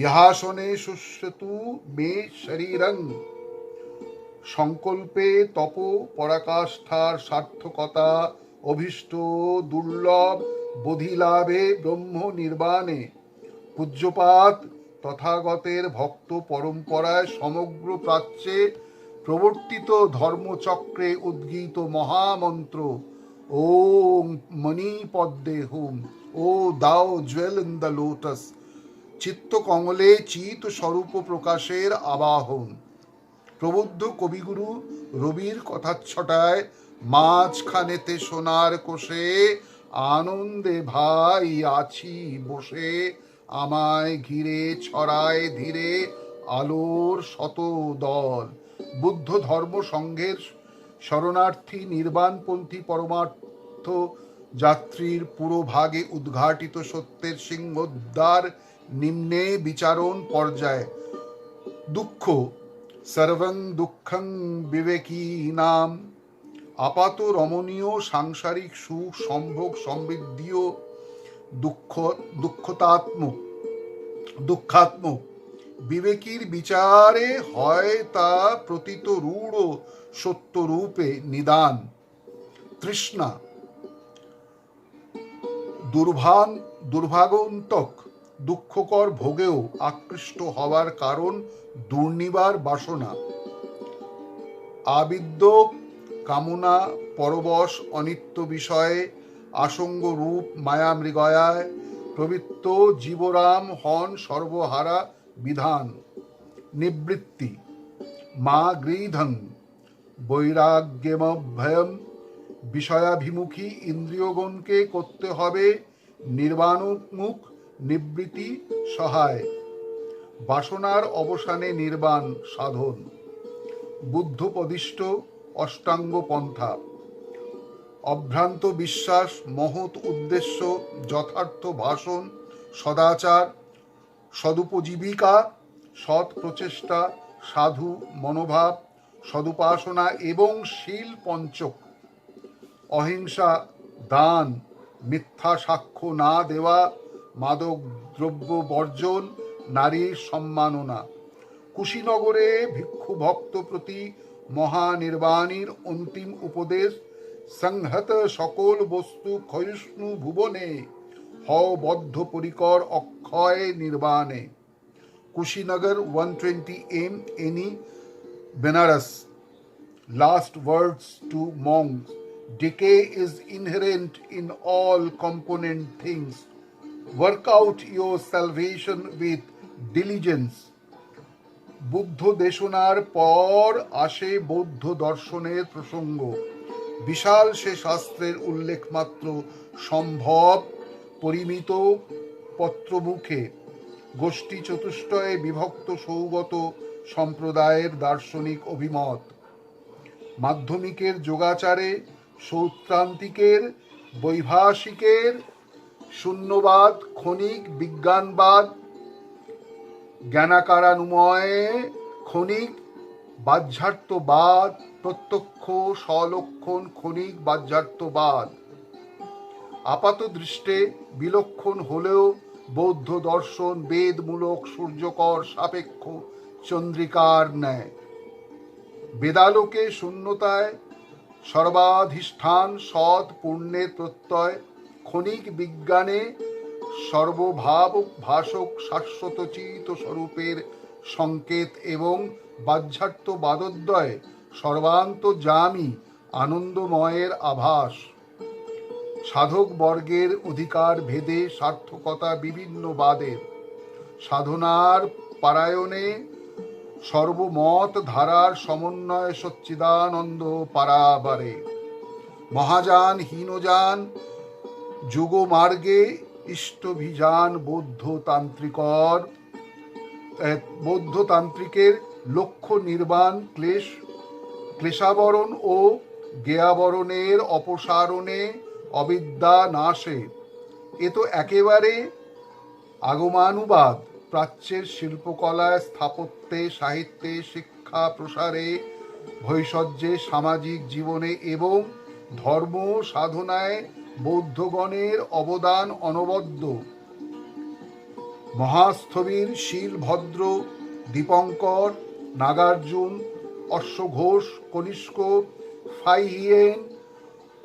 ইহাসনে শুশ্রতু মে শরীরং। সংকল্পে তপ পরাকাষ্ঠার সার্থকতা অভীষ্ট দুর্লভ বোধিলাভে ব্রহ্ম নির্বাণে পূজ্যপাত তথাগতের ভক্ত পরম্পরায় সমগ্র প্রাচ্যে প্রবর্তিত ধর্মচক্রে উদ্গীত মহামন্ত্র ওম মণিপদ্মে হুম ও দাও জুয়েল ইন দ্য লোটাস চিত্তকমলে চিত স্বরূপ প্রকাশের আবাহন। প্রবুদ্ধ কবিগুরু রবির কথাচ্ছটায় মাঝখানেতে সোনার কোষে আনন্দে ভাই আছি বসে, আমায় ঘিরে ছড়ায় ধীরে আলোর শত দল। বুদ্ধ ধর্ম সংঘের শরণার্থী নির্বাণপন্থী পরমার্থ যাত্রীর পুরোভাগে উদ্ঘাটিত সত্যের সিংহদ্বার নিম্নে বিচারণ পর্যায়। দুঃখ সর্বং দুঃখং বিবেকীনাম। আপাত রমণীয় সাংসারিক সুখ সম্ভোগ সমৃদ্ধিও দুঃখাত্মক। বিবেকীর বিচারে হয় তা প্রতীত রূঢ় সত্যরূপে নিদান। তৃষ্ণা দুর্ভাগন্তক দুঃখকর ভোগেও আকৃষ্ট হওয়ার কারণ দুর্নিবার বাসনা। আবিদ্য কামনা পরবশ অনিত্য বিষয়ে আসঙ্গ রূপ মায়া মৃগয়ায় প্রবৃত্ত জীবরাম হন সর্বহারা বিধান। নিবৃত্তি মা গৃধং বৈরাগ্যমভয়ম। বিষয়াভিমুখী ইন্দ্রিয়গণকে করতে হবে নির্বাণোন্মুখ নিবৃত্তি সহায়। বাসনার অবসানে নির্বাণ সাধন। বুদ্ধপদিষ্ট অষ্টাঙ্গ পন্থা। অভ্রান্ত বিশ্বাস, মহৎ উদ্দেশ্য, যথার্থ ভাষণ, সদাচার, সদুপজীবিকা, সৎ প্রচেষ্টা, সাধু মনোভাব, সদুপাসনা এবং শীল পঞ্চক। অহিংসা, দান, মিথ্যা সাক্ষ্য না দেওয়া, মাদক দ্রব্য বর্জন, নারীর সম্মাননা। কুশীনগরে ভিক্ষু ভক্ত প্রতি মহানির্বাণীর অন্তিম উপদেশ সংহত সকল বস্তু ক্ষয়িষ্ণু ভুবনে হও বদ্ধপরিকর অক্ষয় নির্বাণে। Kushinagar 120M NE Benares। Last words to monks. Decay is inherent in all component things. Work out your salvation with diligence. Buddha দেশনার পর আসে বৌদ্ধ দর্শনের প্রসঙ্গ। বিশাল সে শাস্ত্রের উল্লেখ মাত্র সম্ভব পরিমিত পত্রমুখে। গোষ্ঠী চতুষ্টয়ে বিভক্ত সৌগত সম্প্রদায়ের দার্শনিক অভিমত। মাধ্যমিকের যোগাচারে সৌত্রান্তিকের বৈভাষিকের শূন্যবাদ, ক্ষণিক বিজ্ঞানবাদ, জ্ঞানাকারানুময়ে ক্ষণিক বাহ্যার্থবাদ, প্রত্যক্ষ সলক্ষণ ক্ষণিক বাহ্যার্থবাদ। আপাত দৃষ্টে বিলক্ষণ হলেও বৌদ্ধ দর্শন বেদমূলক, সূর্যকর, সাপেক্ষ, চন্দ্রিকার ন্যায়। বেদালোকে শূন্যতায় সর্বাধিষ্ঠান, সৎ পুণ্যের প্রত্যয়, ক্ষণিক বিজ্ঞানে সর্বভাব ভাষক শাশ্বত চিত স্বরূপের সংকেত এবং বাহ্যার্থ বাদোদ্দয় সর্বান্তর্যামী আনন্দময়ের আভাস। সাধক বর্গের অধিকার ভেদে সার্থকতা বিভিন্ন বাদের, সাধনার পারায়ণে সর্বমত ধারার সমন্বয় সচ্চিদানন্দ পারাবারে। মহাযান হীনযান যুগমার্গে ইষ্টভিযান বৌদ্ধতান্ত্রিকের লক্ষ্য নির্বাণ, ক্লেশাবরণ ও জ্ঞেয়াবরণের অপসারণে, অবিদ্যা নাশে। এ তো একেবারে আগমানুবাদ। প্রাচ্যের শিল্পকলায়, স্থাপত্যে, সাহিত্যে, শিক্ষা প্রসারে, ভৈষজ্যে, সামাজিক জীবনে এবং ধর্ম সাধনায় বৌদ্ধগণের অবদান অনবদ্য। মহাস্থবির, শীলভদ্র, দীপঙ্কর, নাগার্জুন, অশ্বঘোষ, কনিষ্ক, ফাইহিয়েন,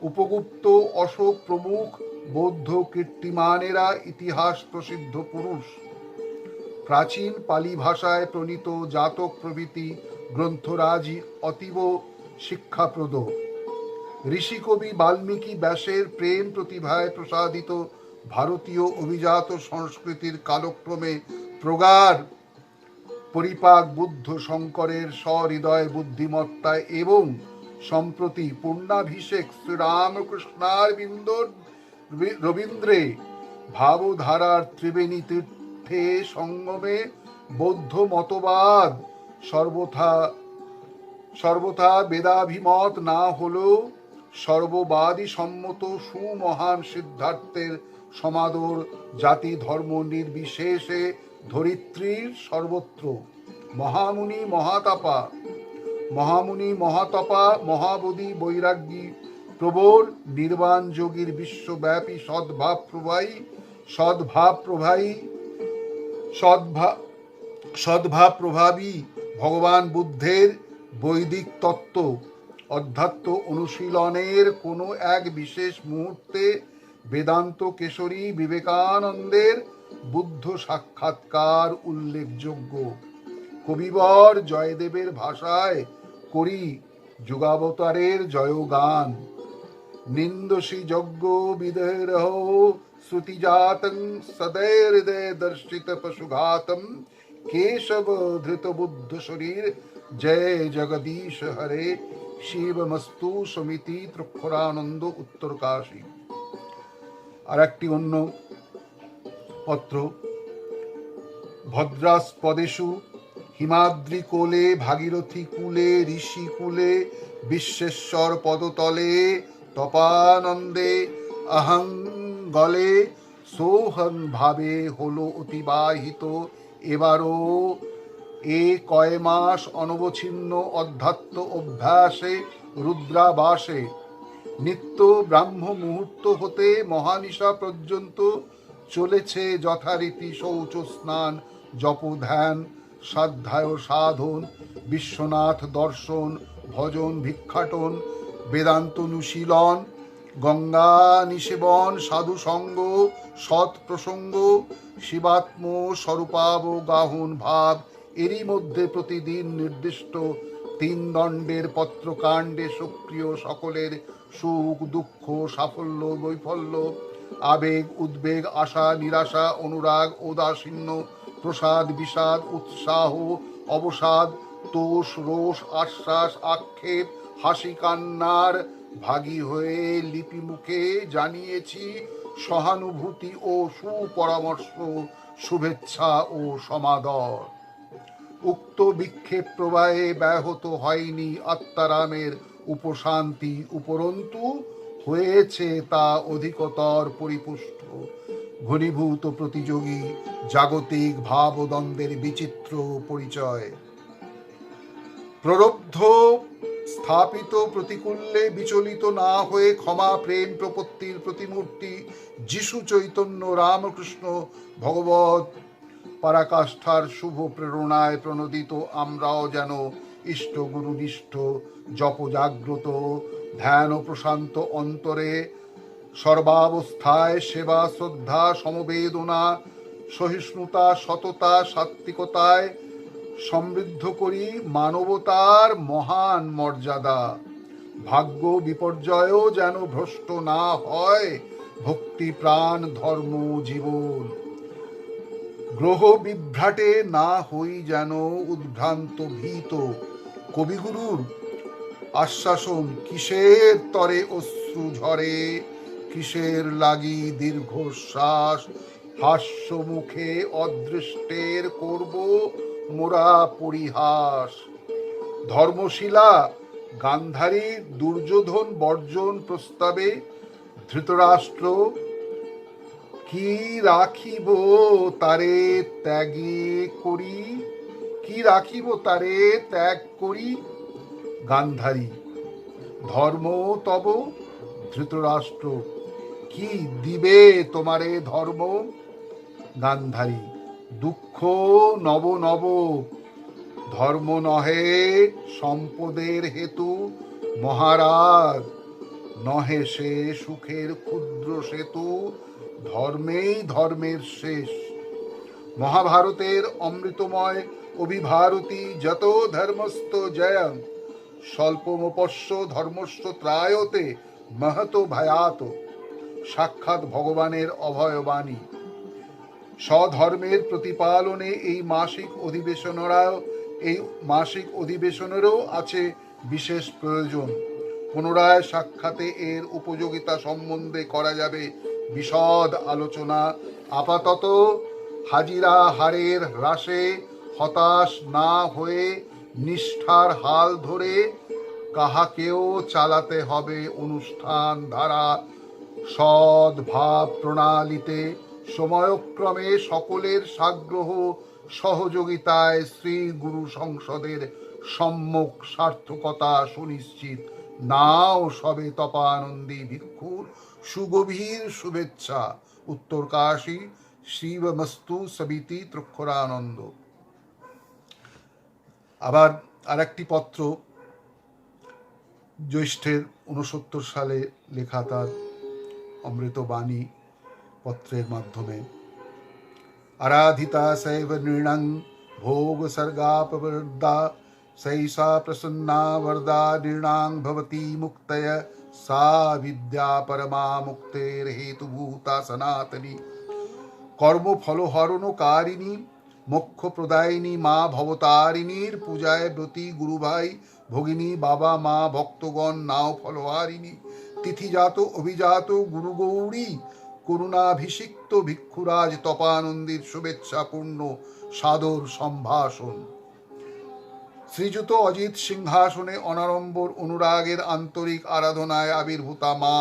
উপগুপ্ত, অশোক প্রমুখ বৌদ্ধ কীর্তিমানেরা ইতিহাস প্রসিদ্ধ পুরুষ। প্রাচীন পালি ভাষায় প্রণীত জাতক প্রভৃতি গ্রন্থরাজি অতীব শিক্ষাপ্রদ। ঋষিকবি বাল্মীকি ব্যাসের প্রেম প্রতিভায় প্রসাদিত ভারতীয় অভিজাত সংস্কৃতির কালক্রমে প্রগাঢ় পরিপাক বুদ্ধ শঙ্করের সহৃদয় বুদ্ধিমত্তায় এবং সম্প্রতি পূর্ণাভিষেক শ্রীরামকৃষ্ণার রবীন্দ্রে ভাবধারার ত্রিবেণী তীর্থে সঙ্গমে বৌদ্ধ মতবাদ সর্বথা বেদাভিমত না হলেও সর্ববাদী সম্মত সুমহান সিদ্ধার্থের সমাদর জাতি ধর্ম নির্বিশেষে ধরিত্রীর সর্বত্র। মহামুনি মহাতপা মহাবোধি বৈরাগ্যী প্রবর নির্বাণ যোগীর বিশ্বব্যাপী সদ্ভাব প্রভাবী ভগবান বুদ্ধের বৈদিক তত্ত্ব অধ্যাত্ম অনুশীলনের কোনো এক বিশেষ মুহূর্তে বেদান্ত কেশরী বিবেকানন্দের বুদ্ধ সাক্ষাৎকার উল্লেখযোগ্য। কবিবর জয়দেবের ভাষায় করি যুগাবতারের জয়গান। নিন্দসী যজ্ঞ বিদেরহ শ্রুতিজাতং সদৈর্দয় দর্শিত পশুঘাতম কেশব ধৃত বুদ্ধ শরীর জয় জগদীশ হরে শিবমস্তু সমিতি ত্রক্ষরানন্দ উত্তরকাশী। আর একটি অন্য পত্র। ভদ্রাস্পদেষু হিমাদ্রি কোলে ভাগীরথী কূলে ঋষি কূলে বিশ্বেশ্বর পদতলে তপানন্দে অহং গলে সোহং ভাবে হলো অতিবাহিত এবারও এ কয় মাস অনবচ্ছিন্ন অধ্যাত্ম অভ্যাসে রুদ্রাবাসে। নিত্য ব্রাহ্ম মুহূর্ত হতে মহানিশা পর্যন্ত চলেছে যথারীতি শৌচ স্নান জপ ধ্যান সাধ্যায় সাধন বিশ্বনাথ দর্শন ভজন ভিক্ষাটন বেদান্ত অনুশীলন গঙ্গা নিষেবন সাধু সঙ্গ সৎ প্রসঙ্গ শিবাত্ম স্বরূপাবগাহন ভাব। এরই মধ্যে প্রতিদিন নির্দিষ্ট 3 দণ্ডের পত্রকাণ্ডে সক্রিয় সকলের সুখ দুঃখ সাফল্য বৈফল্য আবেগ উদ্বেগ আশা নিরাশা অনুরাগ ঔদাসীন্য প্রসাদ বিষাদ উৎসাহ অবসাদ তোষ রোষ আশ্বাস আক্ষেপ হাসি কান্নার ভাগী হয়ে লিপিমুখে জানিয়েছি সহানুভূতি ও সুপরামর্শ শুভেচ্ছা ও সমাদর। উক্ত বিক্ষেপ প্রবাহে ব্যাহত হয়নি আত্মারামের উপশান্তি, উপরন্তু হয়েছে তা অধিকতর পরিপুষ্ট। ঘনীভূত প্রতিযোগী জাগতিক ভাবদ্বন্দ্বের বিচিত্র পরিচয়। প্ররব্ধ স্থাপিত প্রতিকূল্যে বিচলিত না হয়ে ক্ষমা প্রেম প্রপত্তির প্রতিমূর্তি যিশু চৈতন্য রামকৃষ্ণ ভগবত পরাকাষ্ঠার শুভ প্রেরণায় প্রণোদিত আমরাও যেন ইষ্ট গুরুনিষ্ঠ জপ জাগ্রত ধ্যান ও প্রশান্ত অন্তরে সর্বাবস্থায় সেবা শ্রদ্ধা সমবেদনা সহিষ্ণুতা সততা সাত্বিকতায় সমৃদ্ধ করি মানবতার মহান মর্যাদা। ভাগ্য বিপর্যয়ও যেন ভ্রষ্ট না হয় ভক্তি প্রাণ ধর্ম জীবন। গ্রহ বিভ্রাটে না হই যেন উদ্ভ্রান্ত ভীত। কবিগুরুর আশ্বাসন কিসের তরে অশ্রু ঝরে, কিসের লাগি দীর্ঘশ্বাস, হাস্য মুখে অদৃষ্টের করব মোরা পরিহাস। ধর্মশীলা গান্ধারী দুর্যোধন বর্জন প্রস্তাবে ধৃতরাষ্ট্র কি রাখিব তারে ত্যাগে করি, কি রাখিব তারে ত্যাগ করি। গান্ধারী ধর্ম তব, ধৃতরাষ্ট্র কি দিবে তোমারে ধর্ম। গান্ধারী দুঃখ নব নব, ধর্ম নহে সম্পদের হেতু। মহারাজ নহে সে সুখের ক্ষুদ্র সেতু, ধর্মেই ধর্মের শেষ। মহাভারতের অমৃতময় অভিভারতী যত ধর্মস্থ জয়ং, স্বল্পমপস্য ধর্মস্ব ত্রায়তে মহত ভয়াত। সাক্ষাৎ ভগবানের অভয়বাণী। স্বধর্মের প্রতিপালনে এই মাসিক অধিবেশনেরও আছে বিশেষ প্রয়োজন। পুনরায় সাক্ষাতে এর উপযোগিতা সম্বন্ধে করা যাবে বিশদ আলোচনা। আপাতত হাজিরা হারের হ্রাসে হতাশ না হয়ে নিষ্ঠার হাল ধরে কাহাকেও চালাতে হবে অনুষ্ঠান ধারা সদ্ভাব প্রণালীতে। সময়ক্রমে সকলের সাগ্রহ সহযোগিতায় শ্রী গুরু সংসদের সম্যক সার্থকতা সুনিশ্চিত। নাও সবে তপানন্দী ভিক্ষুর সুগভীর শুভেচ্ছা। উত্তরকাশী শিবমস্তু সবিতি ত্রক্ষরানন্দ। আবার আরেকটি পত্র জ্যৈষ্ঠের 69 সালে লেখা তার অমৃতবাণী পত্রের মাধ্যমে। আরাধিতা সৈব নৃণং ভোগ সর্গাপবৃদ্ধা, সৈষা প্রসন্না বরদা নৃণাং ভবতি মুক্তয়, সা বিদ্যা পরমা মুক্তের হেতুভূতা সনাতনী। কর্মফলহরণকারিণী মোক্ষ প্রদায়িনী মা ভবতারিণীর পূজায় ব্রতী গুরুভাই ভগিনী বাবা মা ভক্তগণ নাও ফলহারিণী। তিথিজাত অভিজাত গুরু গৌরী করুণাভিষিক্ত ভিক্ষুরাজ তপানন্দীর শুভেচ্ছাপূর্ণ সাদর সম্ভাষণ। শ্রীযুত অজিত সিংহাসনে অনাড়ম্বর অনুরাগের আন্তরিক আরাধনায় আবির্ভূতা মা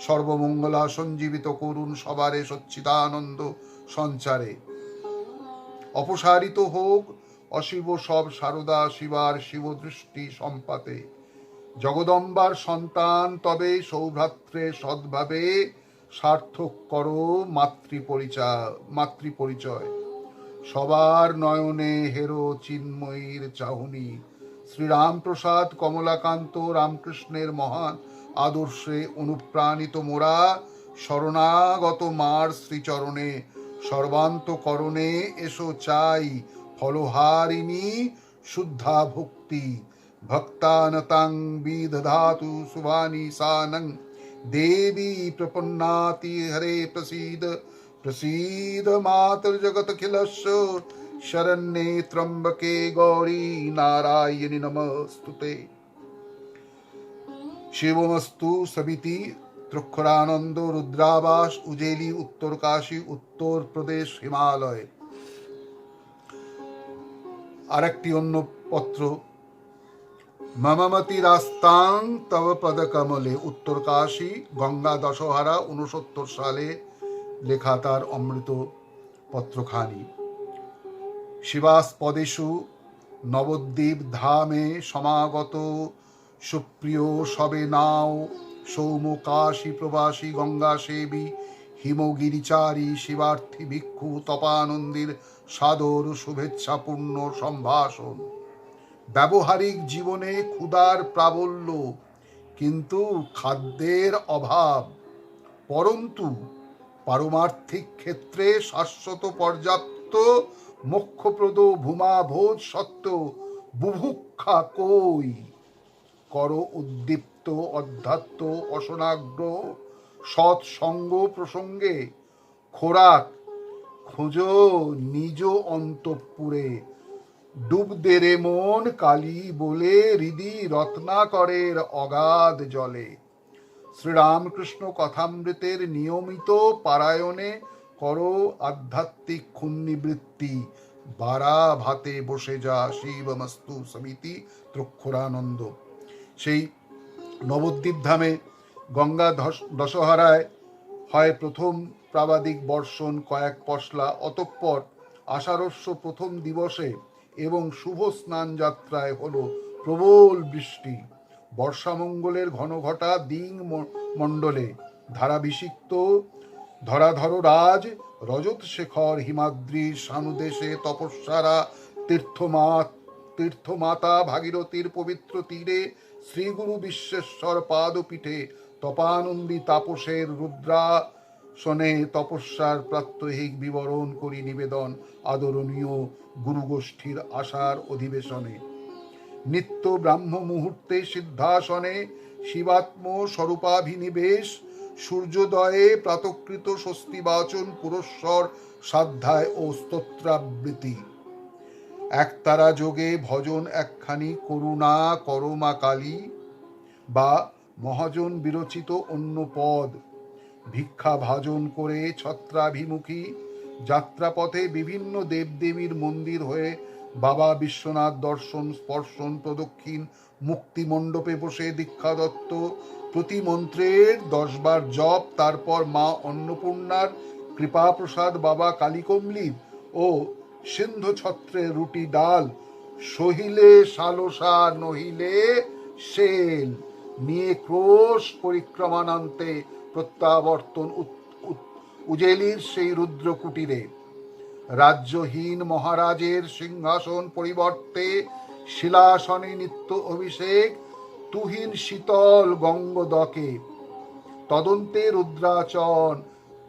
সর্বমঙ্গলা সঞ্জীবিত করুণ সবারে সচ্চিদানন্দ সঞ্চারে। অপসারিত হোক অশিব সব সারদা শিবার শিবদৃষ্টি সম্পাতে। জগদম্বার সন্তান তবে সৌভ্রাত্রে সদ্ভাবে সার্থক করো মাতৃপরিচয়। সবার নয়নে হেরো চিন্ময়ীর চাহনি। শ্রীরামপ্রসাদ কমলাকান্ত রামকৃষ্ণের মহান আদর্শে অনুপ্রাণিত মোরা শরণাগত মার শ্রীচরণে সর্বান্তকরণে এসো চাই ফলহারিণী শুদ্ধা ভক্তি। ভক্তানতাং বিদধাতু শুভানি সানং, দেবী প্রপন্নাতি হরে প্রসীদ। প্রসীদ মাতর্জগতখিলস্য শরণ্যে ত্রম্বকে গৌরী নারায়ণী নমস্তুতে। শিবমস্তু সবিতি ত্রক্ষরানন্দ রুদ্রাবাস উজেলি উত্তরকাশী উত্তরপ্রদেশ হিমালয়। আরেকটি অন্য পত্র মমমতি রাস্তাং তব পদকমলে, উত্তরকাশী গঙ্গা দশহারা 69 সালে লেখা তার অমৃত পত্রখানি। শিবাস্পদেষু নবদ্বীপ ধামে সমাগত সুপ্রিয় সবে নাও সৌম কাশী প্রবাসী গঙ্গা সেবী হিমগিরিচারী শিবার্থী ভিক্ষু তপানন্দীর সাদর শুভেচ্ছাপূর্ণ সম্ভাষণ। ব্যবহারিক জীবনে ক্ষুধার প্রাবল্য, কিন্তু খাদ্যের অভাব, পরন্তু পারমার্থিক ক্ষেত্রে শাশ্বত পর্যাপ্ত মোক্ষপ্রদ ভূমা ভোজ সত্ত্বেও বুভুক্ষা কই। কর উদ্দীপ্ত অধ্যাত্ম অসনাগ্র সৎসঙ্গ প্রসঙ্গে খোরাক খোঁজো নিজ অন্তঃপুরে। ডুব দেরে মন কালী বলে হৃদি রত্নাকরের অগাধ জলে। শ্রীরামকৃষ্ণ কথামৃতের নিয়মিত পারায়ণে করো আধ্যাত্মিক ক্ষুণ্ণিবৃত্তি। বারা ভাতে বসে যা শিবমস্তু সমিতি ত্রক্ষরানন্দ। সেই নবদ্বীপ ধামে গঙ্গা দশহরায় হয় প্রথম প্রাবাদিক বর্ষণ কয়েক পশলা, অতঃপর আষাঢ়স্য প্রথম দিবসে এবং শুভ স্নান যাত্রায় হলো প্রবল বৃষ্টি। বর্ষামঙ্গলের ঘনঘটা দিং মণ্ডলে ধারাভিষিক্ত ধরাধর রাজ রজত শেখর হিমাদ্রির সানুদেশে তপস্যারা তীর্থমাতা ভাগীরথীর পবিত্র তীরে শ্রীগুরু বিশ্বেশ্বর পাদপীঠে তপানন্দী তাপসের রুদ্রাসনে তপস্যার প্রাত্যহিক বিবরণ করি নিবেদন আদরণীয় গুরুগোষ্ঠীর আশার অধিবেশনে। নিত্য ব্রাহ্ম মুহূর্তে সিদ্ধাসনে শিবাত্ম স্বরূপাভিনিবেশ, সূর্যোদয়ে প্রাতকৃত স্বস্তিবাচন পুরস্বর সাধ্যায় ও স্তোত্রাবৃত্তি। একতারা যোগে ভজন একখানি করুণা করমা কালী, বা মহাজন বিরচিত অন্য পদ। ভিক্ষা ভাজন করে ছত্রাভিমুখী যাত্রাপথে বিভিন্ন দেবদেবীর মন্দির হয়ে বাবা বিশ্বনাথ দর্শন স্পর্শন প্রদক্ষিণ মুক্তি মণ্ডপে বসে দীক্ষা দত্ত প্রতি মন্ত্রের 10 বার জপ, তারপর মা অন্নপূর্ণার কৃপাপ্রসাদ বাবা কালীকমলির ও সিন্ধু ছত্রে রুটি ডাল, সহিলে সালসা নহিলে সেল নিয়ে ক্রোশ পরিক্রমানান্তে প্রত্যাবর্তন উজেলির সেই রুদ্র কুটিরে। রাজ্যহীন মহারাজের সিংহাসন পরিবর্তে শিলাসনে নিত্য অভিষেক তুহিন শীতল গঙ্গদকে।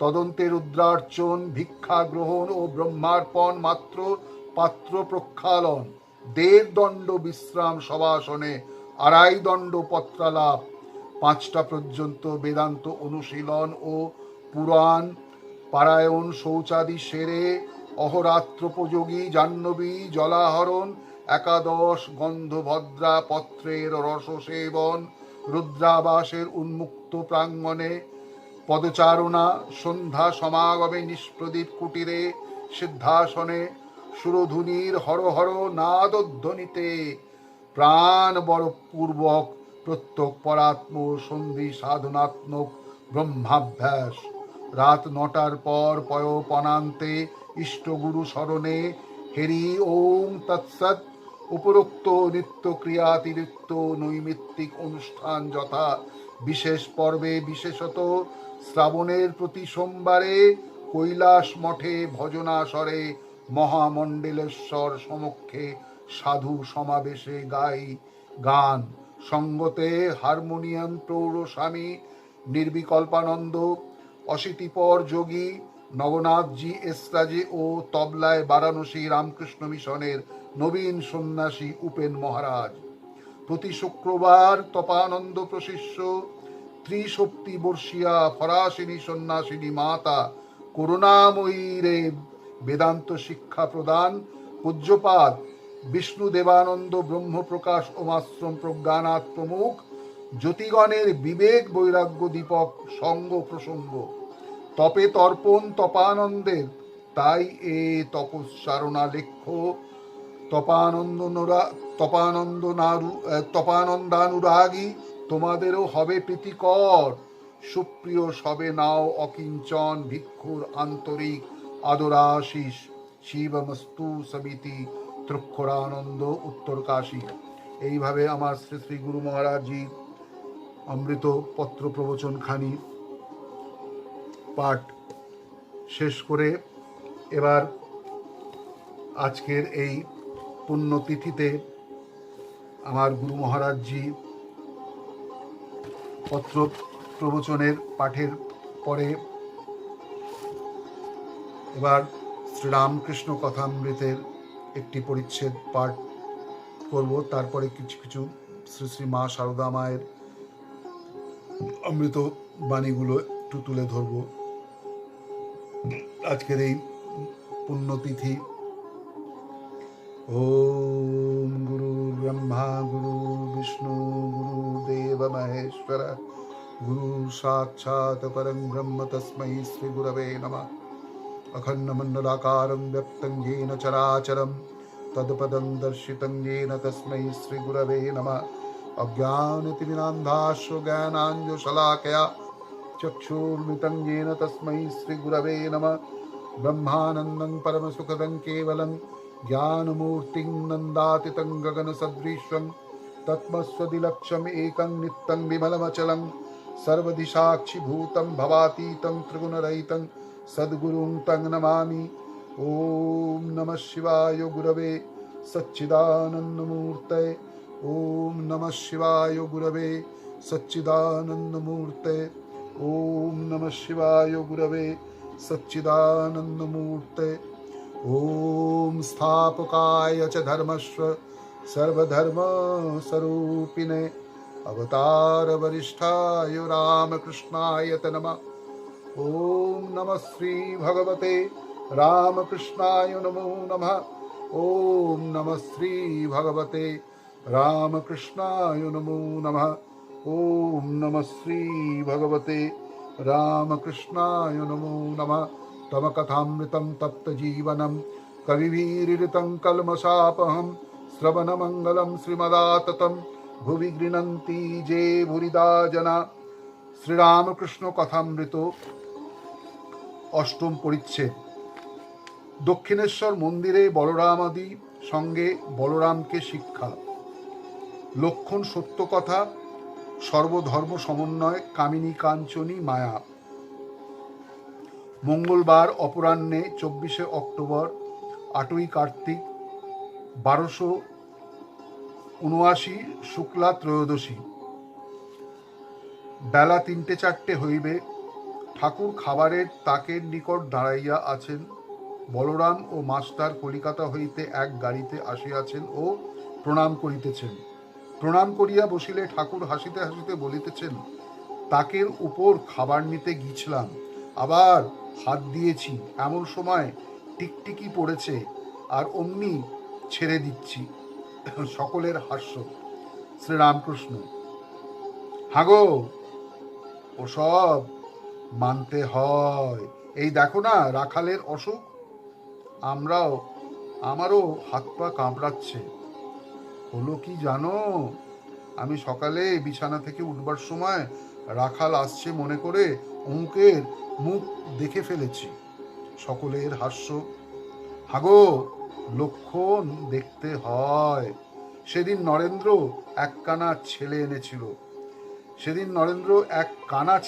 তদন্তে রুদ্রার্চন ভিক্ষা গ্রহণ ও ব্রহ্মার্পণ মাত্র পাত্র প্রক্ষালন। 1.5 দণ্ড বিশ্রাম সবাসনে, 2.5 দণ্ড পত্রালাপ, 5টা পর্যন্ত বেদান্ত অনুশীলন ও পুরাণ পারায়ণ শৌচাদি সেরে অহরাত্রোপযোগী জাহ্নবী জলাহরণ, 11 গন্ধভদ্রা পত্রের রস সেবন, রুদ্রাবাসের উন্মুক্ত প্রাঙ্গণে পদচারণা, সন্ধ্যা সমাগমে নিষ্প্রদীপ কুটিরে সিদ্ধাসনে সুরধুনির হর হর নাদধ্বনিতে প্রাণ বরপূর্বক প্রত্যক পরাত্ম সন্ধি সাধনাত্মক ব্রহ্মাভ্যাস। রাত 9টার পর পয়োপনান্তে ইষ্টগুরু স্মরণে হেরি ওং তৎসৎ। উপরোক্ত নিত্য ক্রিয়াতিরিক্ত নৈমিত্তিক অনুষ্ঠান যথা বিশেষ পর্বে, বিশেষত শ্রাবণের প্রতি সোমবারে কৈলাস মঠে ভজনাসরে মহামণ্ডলেশ্বর সমক্ষে সাধু সমাবেশে গাই গান। সঙ্গতে হারমোনিয়াম প্রৌঢ়স্বামী নির্বিকল্পানন্দ, অশীতিপর যোগী নগনাথজি এসরাজে ও তবলায় বারাণসী রামকৃষ্ণ মিশনের নবীন সন্ন্যাসী উপেন মহারাজ। প্রতি শুক্রবার তপানন্দ প্রশিষ্য ত্রিশক্তি বর্ষিয়া ফরাসিনী সন্ন্যাসিনী মাতা করুণাময়ীরে বেদান্ত শিক্ষা প্রদান পূজ্যপাদ বিষ্ণু দেবানন্দ ব্রহ্মপ্রকাশ ওমাশ্রম প্রজ্ঞানাথ প্রমুখ জ্যোতিগণের বিবেক বৈরাগ্য দীপক সঙ্গ প্রসঙ্গ। তপে তর্পণ তপানন্দের, তাই এ তপস্যারণা লেখ্য তপানন্দানুরাগী তোমাদেরও হবে প্রীতিকর। সুপ্রিয় সবে নাও অকিঞ্চন ভিক্ষুর আন্তরিক আদরাশিস। শিবমস্তু সমিতি ত্রক্ষরানন্দ, উত্তরকাশী। এইভাবে আমার শ্রী শ্রী গুরু মহারাজজি অমৃত পত্র প্রবচন খানি পাঠ শেষ করে এবার আজকের এই পুণ্যতিথিতে আমার গুরু মহারাজজি পত্র প্রবচনের পাঠের পরে এবার শ্রীরামকৃষ্ণ কথামৃতের একটি পরিচ্ছেদ পাঠ করব। তারপরে কিছু কিছু শ্রী শ্রী মা সারদা মায়ের অমৃত বাণীগুলো একটু তুলে ধরব। আজকের এই পুণ্যতিথি। ওম গুরু ব্রহ্মা গুরু বিষ্ণু গুরু দেব মহেশ্বর গুরু সাক্ষাৎ পরং ব্রহ্ম তস্मै শ্রী গুরবে নমঃ। अखण्डमण्डलाकारं व्यक्तं येन चराचरं तत्पदं दर्शितं येन तस्मै श्रीगुरवे नमः। अज्ञानतिमिरान्धाश्च ज्ञानाञ्जनशलाकया चक्षुर्मिलितं येन तस्मै श्रीगुरवे नमः। ब्रह्मानन्दं परमसुखदं केवलं ज्ञानमूर्तिं नन्दातीतं गगनसदृशं तत्त्वस्वदिलक्ष्यम् एकं नित्यं विमलमचलं सर्वदिशाक्षिभूतं भवातीतं त्रिगुणरहितं सद्गुरुं तं नमामि। ओम नमः शिवाय गुरवे सच्चिदानन्दमूर्तये। ओम नमः शिवाय गुरवे सच्चिदानन्दमूर्तये। ओम नमः शिवाय गुरवे सच्चिदानन्दमूर्तये। ओम स्थापकाय च धर्मस्य सर्वधर्मस्वरूपिणे अवतार वरिष्ठाय रामकृष्णाय नमः। ओम नमः श्री भगवते रामकृष्णाय नमो नमः। ओम नमः श्री भगवते रामकृष्णाय नमो नमः। ओम नमः श्री भगवते रामकृष्णाय नमो नमः। तम कथामृतं तप्तजीवनं कविभिरीडितं कल्मषापहं श्रवणमङ्गलं श्रीमदाततं भुवि गृह्णन्ति जे भूरिदा जना। শ্রীরামকৃষ্ণ কথামৃত অষ্টম পরিচ্ছেদ। দক্ষিণেশ্বর মন্দিরে বলরামাদি সঙ্গে বলরামকে শিক্ষা। লক্ষণ সত্য কথা, সর্বধর্ম সমন্বয়, কামিনী কাঞ্চনী মায়া। মঙ্গলবার অপরাহ্নে 24শে অক্টোবর 8ই কার্তিক 1279 শুক্লা ত্রয়োদশী। বেলা 3টে-4টে হইবে। ঠাকুর খাবারের তাকের নিকট দাঁড়াইয়া আছেন। বলরাম ও মাস্টার কলিকাতা হইতে এক গাড়িতে আসিয়াছেন ও প্রণাম করিতেছেন। প্রণাম করিয়া বসিলে ঠাকুর হাসিতে হাসিতে বলিতেছেন, তাকের উপর খাবার নিতে গিয়েছিলাম, আবার হাত দিয়েছি, এমন সময় টিকটিকি পড়েছে আর অমনি ছেড়ে দিচ্ছি। সকলের হাস্য। শ্রীরামকৃষ্ণ, হাগো ওসব মানতে হয়। এই দেখো না রাখালের অসুখ, আমারও হাত পা কামড়াচ্ছে। হলো কি জানো, আমি সকালে বিছানা থেকে উঠবার সময় রাখাল আসছে মনে করে অমুকের মুখ দেখে ফেলেছি। সকলের হাস্য। হাগো লক্ষণ দেখতে হয়। সেদিন নরেন্দ্র এক কানা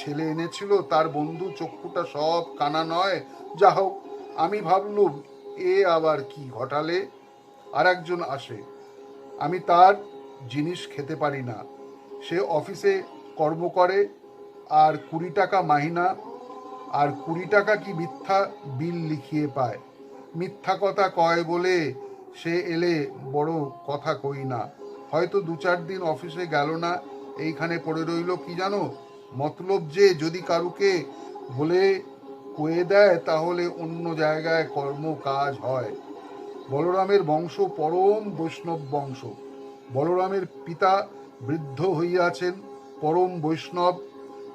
ছেলে এনেছিল। তার বন্ধু চক্ষুটা সব কানা নয়। যা হোক, আমি ভাবলুম এ আবার কি ঘটালে। আর একজন আসে, আমি তার জিনিস খেতে পারি না। সে অফিসে কর্ম করে আর 20 টাকা মাহিনা, আর 20 টাকা কি মিথ্যা বিল লিখিয়ে পায়। মিথ্যা কথা কয় বলে সে এলে বড় কথা কই না। হয়তো 2-4 দিন অফিসে গেল না, এইখানে পড়ে রইল। কি জানো, মতলব যে যদি কারুকে বলে কয়ে দেয় তাহলে অন্য জায়গায় কর্ম কাজ হয়। বলরামের বংশ পরম বৈষ্ণব বংশ। বলরামের পিতা বৃদ্ধ হইয়াছেন, পরম বৈষ্ণব।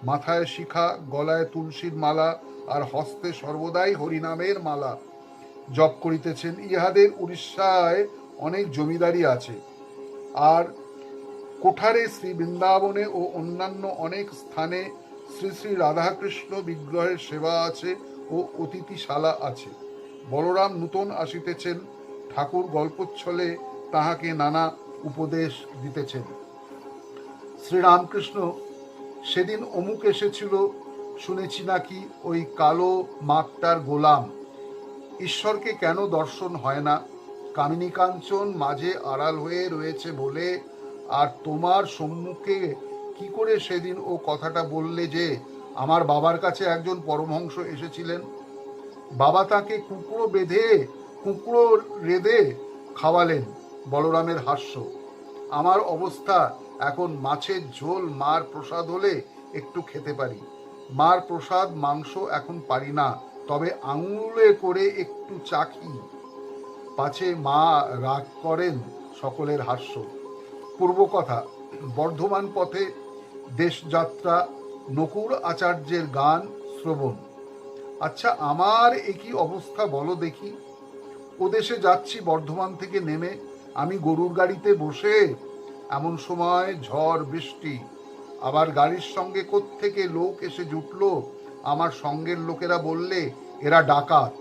মাথায় শিখা, গলায় তুলসীর মালা আর হস্তে সর্বদাই হরিনামের মালা জপ করিতেছেন। ইহাদের উড়িষ্যায় অনেক জমিদারি আছে, আর কোঠারে শ্রী বৃন্দাবনে ও অন্যান্য অনেক স্থানে শ্রী শ্রী রাধাকৃষ্ণ বিগ্রহের সেবা আছে ও অতিথিশালা আছে। বলরাম নূতন আসিতেছেন, ঠাকুর গল্পচ্ছলে তাহাকে নানা উপদেশ দিতেছেন। শ্রীরামকৃষ্ণ, সেদিন অমুক এসেছিল, শুনেছি নাকি ওই কালো মাকটার গোলাম। ঈশ্বরকে কেন দর্শন হয় না? কামিনী কাঞ্চন মাঝে আড়াল হয়ে রয়েছে বলে আর তোমার সম্মুখে কি করে সেদিন ও কথাটা বললে যে আমার বাবার কাছে একজন পরমহংস এসেছিলেন, বাবা তাকে কুঁকড়ো রেঁধে খাওয়ালেন। বলরামের হাস্য। আমার অবস্থা এখন মাছের ঝোল মার প্রসাদ হলে একটু খেতে পারি, মার প্রসাদ মাংস এখন পারি না, তবে আঙুলে করে একটু চাখি, পাছে মা রাগ করেন। সকলের হাস্য। পূর্বকথা। বর্ধমান পথে দেশযাত্রা, নকুর আচার্যের গান শ্রবণ। আচ্ছা, আমার একই অবস্থা বলো দেখি। ওদেশে যাচ্ছি বর্ধমান থেকে নেমে, আমি গরুর গাড়িতে বসে, এমন সময় ঝড় বৃষ্টি, আবার গাড়ির সঙ্গে কোত্থেকে লোক এসে জুটলো। আমার সঙ্গের লোকেরা বললে এরা ডাকাত।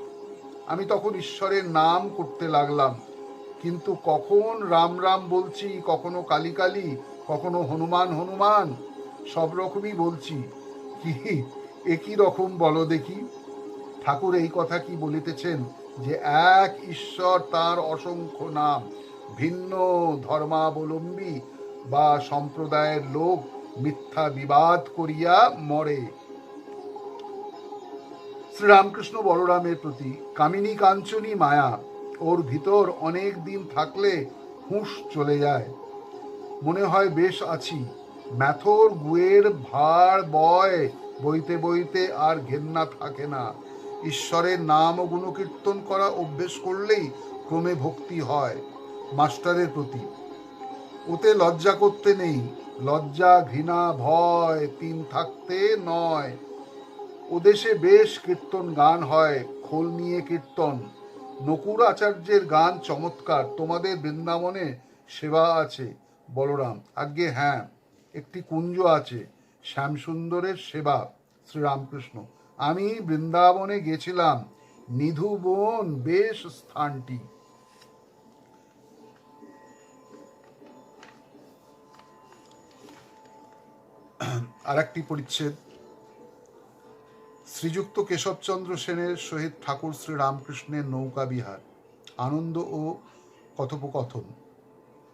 আমি তখন ঈশ্বরের নাম করতে লাগলাম, কিন্তু কখন রাম রাম বলছি, কখনো কালী কালী, কখনো হনুমান হনুমান, সব রকমই বলছি। কি একই রকম বলো দেখি। ঠাকুর এই কথা কি বলিতেছেন যে এক ঈশ্বর, তার অসংখ্য নাম, ভিন্ন ধর্মাবলম্বী বা সম্প্রদায়ের লোক মিথ্যা বিবাদ করিয়া মরে। শ্রীরামকৃষ্ণ বলরামের প্রতি। কামিনী কাঞ্চনী মায়া, ওর ভিতর অনেক দিন থাকলে হুঁশ চলে যায়, মনে হয় বেশ আছি। ম্যাথর গুয়ের ভার বয় বইতে বইতে আর ঘেন্না থাকে না। ঈশ্বরের নাম ও গুণকীর্তন করা অভ্যেস করলেই ক্রমে ভক্তি হয়। মাস্টারের প্রতি। ওতে লজ্জা করতে নেই, লজ্জা ঘৃণা ভয় তিন থাকতে নয়। ওদেশে বেশ কীর্তন গান হয়, খোল নিয়ে কীর্তন। নকুর আচার্যের গান চমৎকার। তোমাদের বৃন্দাবনে সেবা আছে? বলরাম। আজ্ঞে হ্যাঁ, একটি কুঞ্জ আছে, শ্যামসুন্দরের সেবা। শ্রীরামকৃষ্ণ। আমি বৃন্দাবনে গেছিলাম, নিধুবন বেশ স্থানটি। আর একটি পরিচ্ছেদ। শ্রীযুক্ত কেশবচন্দ্র সেনের সহিত ঠাকুর শ্রীরামকৃষ্ণের নৌকা বিহার, আনন্দ ও কথোপকথন।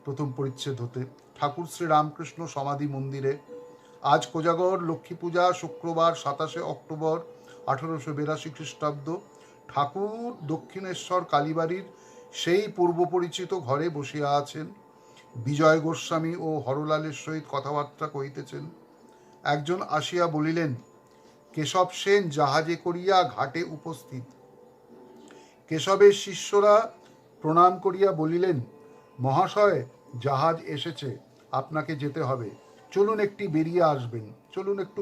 প্রথম পরিচ্ছেদ হতে। ঠাকুর শ্রীরামকৃষ্ণ সমাধি মন্দিরে। আজ কোজাগর লক্ষ্মী পূজা, শুক্রবার 27 অক্টোবর 1882 খ্রিস্টাব্দ। ঠাকুর দক্ষিণেশ্বর কালীবাড়ির সেই পূর্ব পরিচিত ঘরে বসিয়া আছেন। বিজয় গোস্বামী ও হরলালের সহিত কথাবার্তা কহিতেছেন। একজন আসিয়া বলিলেন, কেশব সেন জাহাজে করিয়া ঘাটে উপস্থিত। কেশবের শিষ্যরা প্রণাম করিয়া বলিলেন, মহাশয়, জাহাজ এসেছে, আপনাকে যেতে হবে, চলুন একটু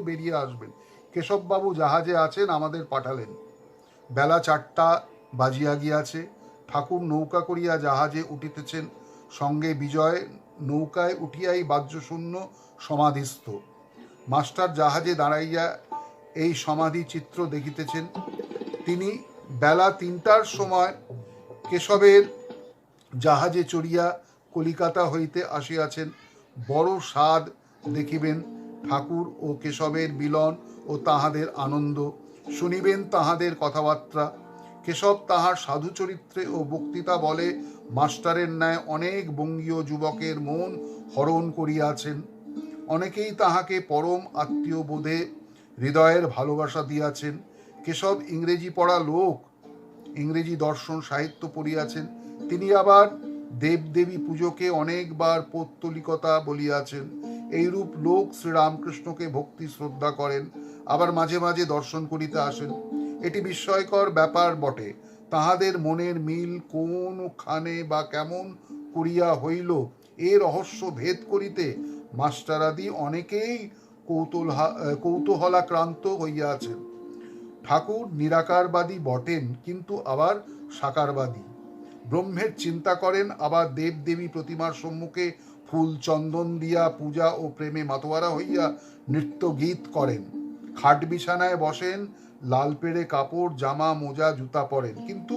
বেরিয়ে আসবেন। কেশববাবু জাহাজে আছেন, আমাদের পাঠালেন। বেলা 4টা বাজিয়া গিয়াছে। ঠাকুর নৌকা করিয়া জাহাজে উঠিতেছেন, সঙ্গে বিজয় নৌকায় উঠিয়াই বাহ্যশূন্য সমাধিস্থ। মাস্টার জাহাজে দাঁড়াইয়া এই সমাধি চিত্র দেখিতেছেন। তিনি বেলা 3টার সময় কেশবের জাহাজে চড়িয়া কলিকাতা হইতে আসিয়াছেন। বড় স্বাদ দেখিবেন ঠাকুর ও কেশবের মিলন ও তাহাদের আনন্দ, শুনিবেন তাহাদের কথাবার্তা। কেশব তাহার সাধু চরিত্রে ও বক্তৃতা বলে মাস্টারের ন্যায় অনেক বঙ্গীয় যুবকের মন হরণ করিয়াছেন। অনেকেই তাহাকে পরম আত্মীয় বোধে হৃদয়ের ভালোবাসা দিয়াছেন। কেশব ইংরেজি পড়া লোক, ইংরেজি দর্শন সাহিত্য পড়িয়াছেন। তিনি আবার দেবদেবী পুজোকে অনেকবার পৌত্তলিকতা বলিয়াছেন। এইরূপ লোক শ্রীরামকৃষ্ণকে ভক্তি শ্রদ্ধা করেন, আবার মাঝে মাঝে দর্শন করিতে আসেন। এটি বিস্ময়কর ব্যাপার বটে। তাহাদের মনের মিল কোনখানে বা কেমন করিয়া হইল, এ রহস্য ভেদ করিতে মাস্টারাদি অনেকেই কৌতূহলাক্রান্ত হইয়াছেন। ঠাকুর নিরাকারবাদী বটেন, কিন্তু আবার সাকারবাদী। ব্রহ্মের চিন্তা করেন, আবার দেবদেবী প্রতিমার সম্মুখে ফুল চন্দন দিয়া পূজা ও প্রেমে মাতোয়ারা হইয়া নৃত্য গীত করেন। খাট বিছানায় বসেন, লাল পেড়ে কাপড় জামা মোজা জুতা পরেন, কিন্তু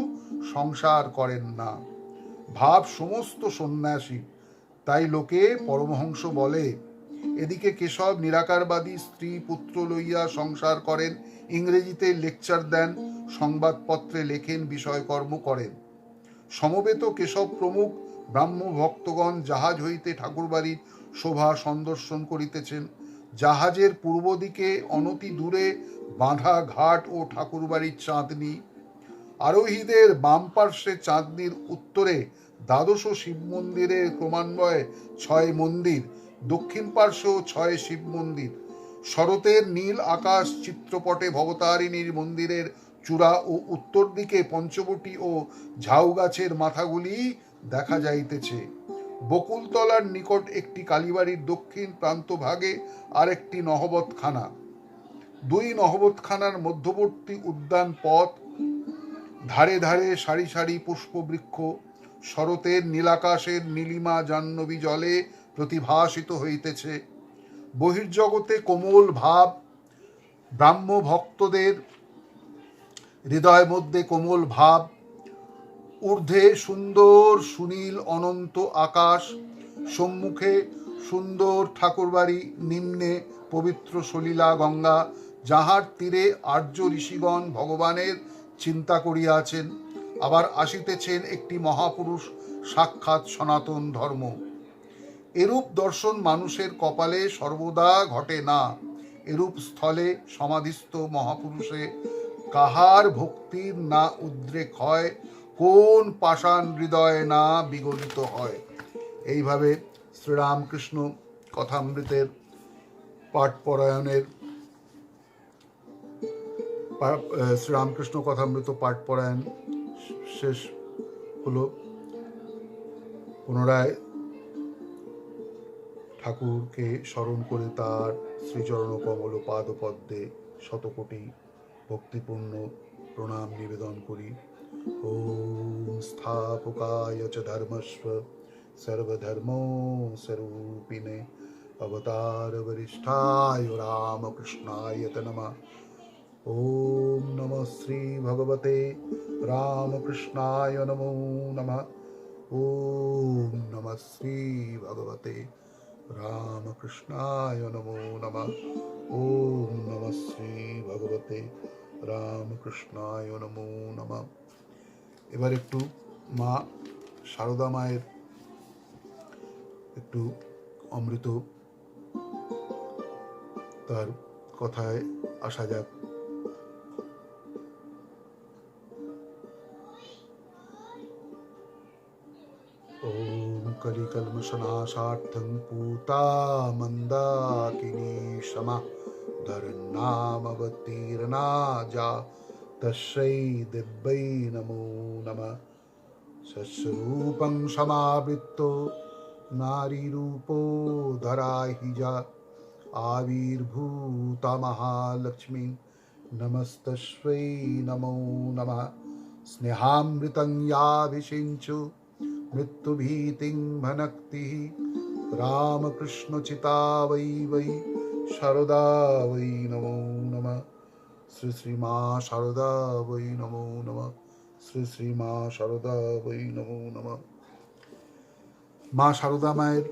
সংসার করেন না। ভাব সমস্ত সন্ন্যাসী, তাই লোকে পরমহংস বলে। এদিকে কেশব নিরাকারবাদী, স্ত্রী পুত্র লইয়া সংসার করেন, ইংরেজিতে লেকচার দেন, সংবাদপত্রে লেখেন, বিষয়কর্ম করেন। সমবেত কেশব প্রমুখ ব্রাহ্ম ভক্তগণ জাহাজ হইতে ঠাকুরবাড়ির শোভা সন্দর্শন করিতেছেন। জাহাজের পূর্ব দিকে অনতি দূরে বাঁধা ঘাট ও ঠাকুরবাড়ির চাঁদনি। আরোহীদের বাম পার্শ্বে চাঁদনির উত্তরে দ্বাদশ শিব মন্দিরের ক্রমান্বয়ে 6 মন্দির, দক্ষিণ পার্শ্বেও 6 শিব মন্দির। শরতের নীল আকাশ চিত্রপটে ভবতারিণীর মন্দিরের চূড়া ও উত্তর দিকে পঞ্চবটী ও ঝাউ গাছের মাথাগুলি দেখা যাইতেছে। বকুলতলার নিকট একটি কালীবাড়ির দক্ষিণ প্রান্ত ভাগে আরেকটি নহবতখানা। 2 নহবতখানার মধ্যবর্তী উদ্যান পথ, ধারে ধারে সারি সারি পুষ্পবৃক্ষ, শরতের নীলাকাশের নীলিমা জাহ্নবী জলে প্রতিভাসিত হইতেছে। বহির্জগতে কোমল ভাব, ব্রাহ্ম ভক্তদের হৃদয় মধ্যে কোমল ভাব, ঊর্ধ্বে সুন্দর সুনীল অনন্ত আকাশ, সম্মুখে সুন্দর ঠাকুরবাড়ি, নিম্নে পবিত্র সলিলা গঙ্গা, যাহার তীরে আর্য ঋষিগণ ভগবানের চিন্তা করিয়াছেন। আবার আসিতেছেন একটি মহাপুরুষ, সাক্ষাৎ সনাতন ধর্ম। এরূপ দর্শন মানুষের কপালে সর্বদা ঘটে না। এরূপ স্থলে সমাধিস্থ মহাপুরুষে কাহার ভক্তির না উদ্রেক হয়, কোন পাষাণ হৃদয় না বিগলিত হয়। এইভাবে শ্রীরামকৃষ্ণ কথামৃতের পাঠপরায়ণের শ্রীরামকৃষ্ণ কথামৃত পাঠপরায়ণ শেষ হলো। পুনরায় ঠাকুরকে স্মরণ করে তার শ্রীচরণ কমল পাদপদ্মে শতকোটি ভক্তিপূর্ণ প্রণাম নিবেদন করি। ওম স্থাপকায় চ ধর্মস্ব সর্বধর্মো স্বরূপিণে অবতার বরিষ্ঠায় রামকৃষ্ণায় নমঃ। ওম নমঃ শ্রী ভগবতে রামকৃষ্ণায় নমো নমঃ। ওম নমঃ শ্রী ভগবতে রামকৃষ্ণায় নমো নমঃ। ওম নমঃ শ্রী ভগবতে রামকৃষ্ণায় নমো নমঃ। এবার একটু মা সারদা মায়ের একটু অমৃত তার কথায় আসা যাক। ओम कलिकल्मषनाशार्थं पूता मंदाकिनी क्षमा धरन्नामवतीर्णा जा तस्यै दिव्यै नमो नमः। सस्वरूपं समावृत्तो नारीरूपो धराहिजा आविर्भूता महालक्ष्मी नमस्तस्यै नमो नमः। स्नेहामृतं याभिषिञ्चु मृत्युभीतिं भनक्ति रामकृष्णचिता वै वै शारदा वै नमो नमः। श्री श्री माँ शारदा वै नमो नमः। श्री श्री माँ शारदा वै नमो नमः। माँ Sharda माয়ের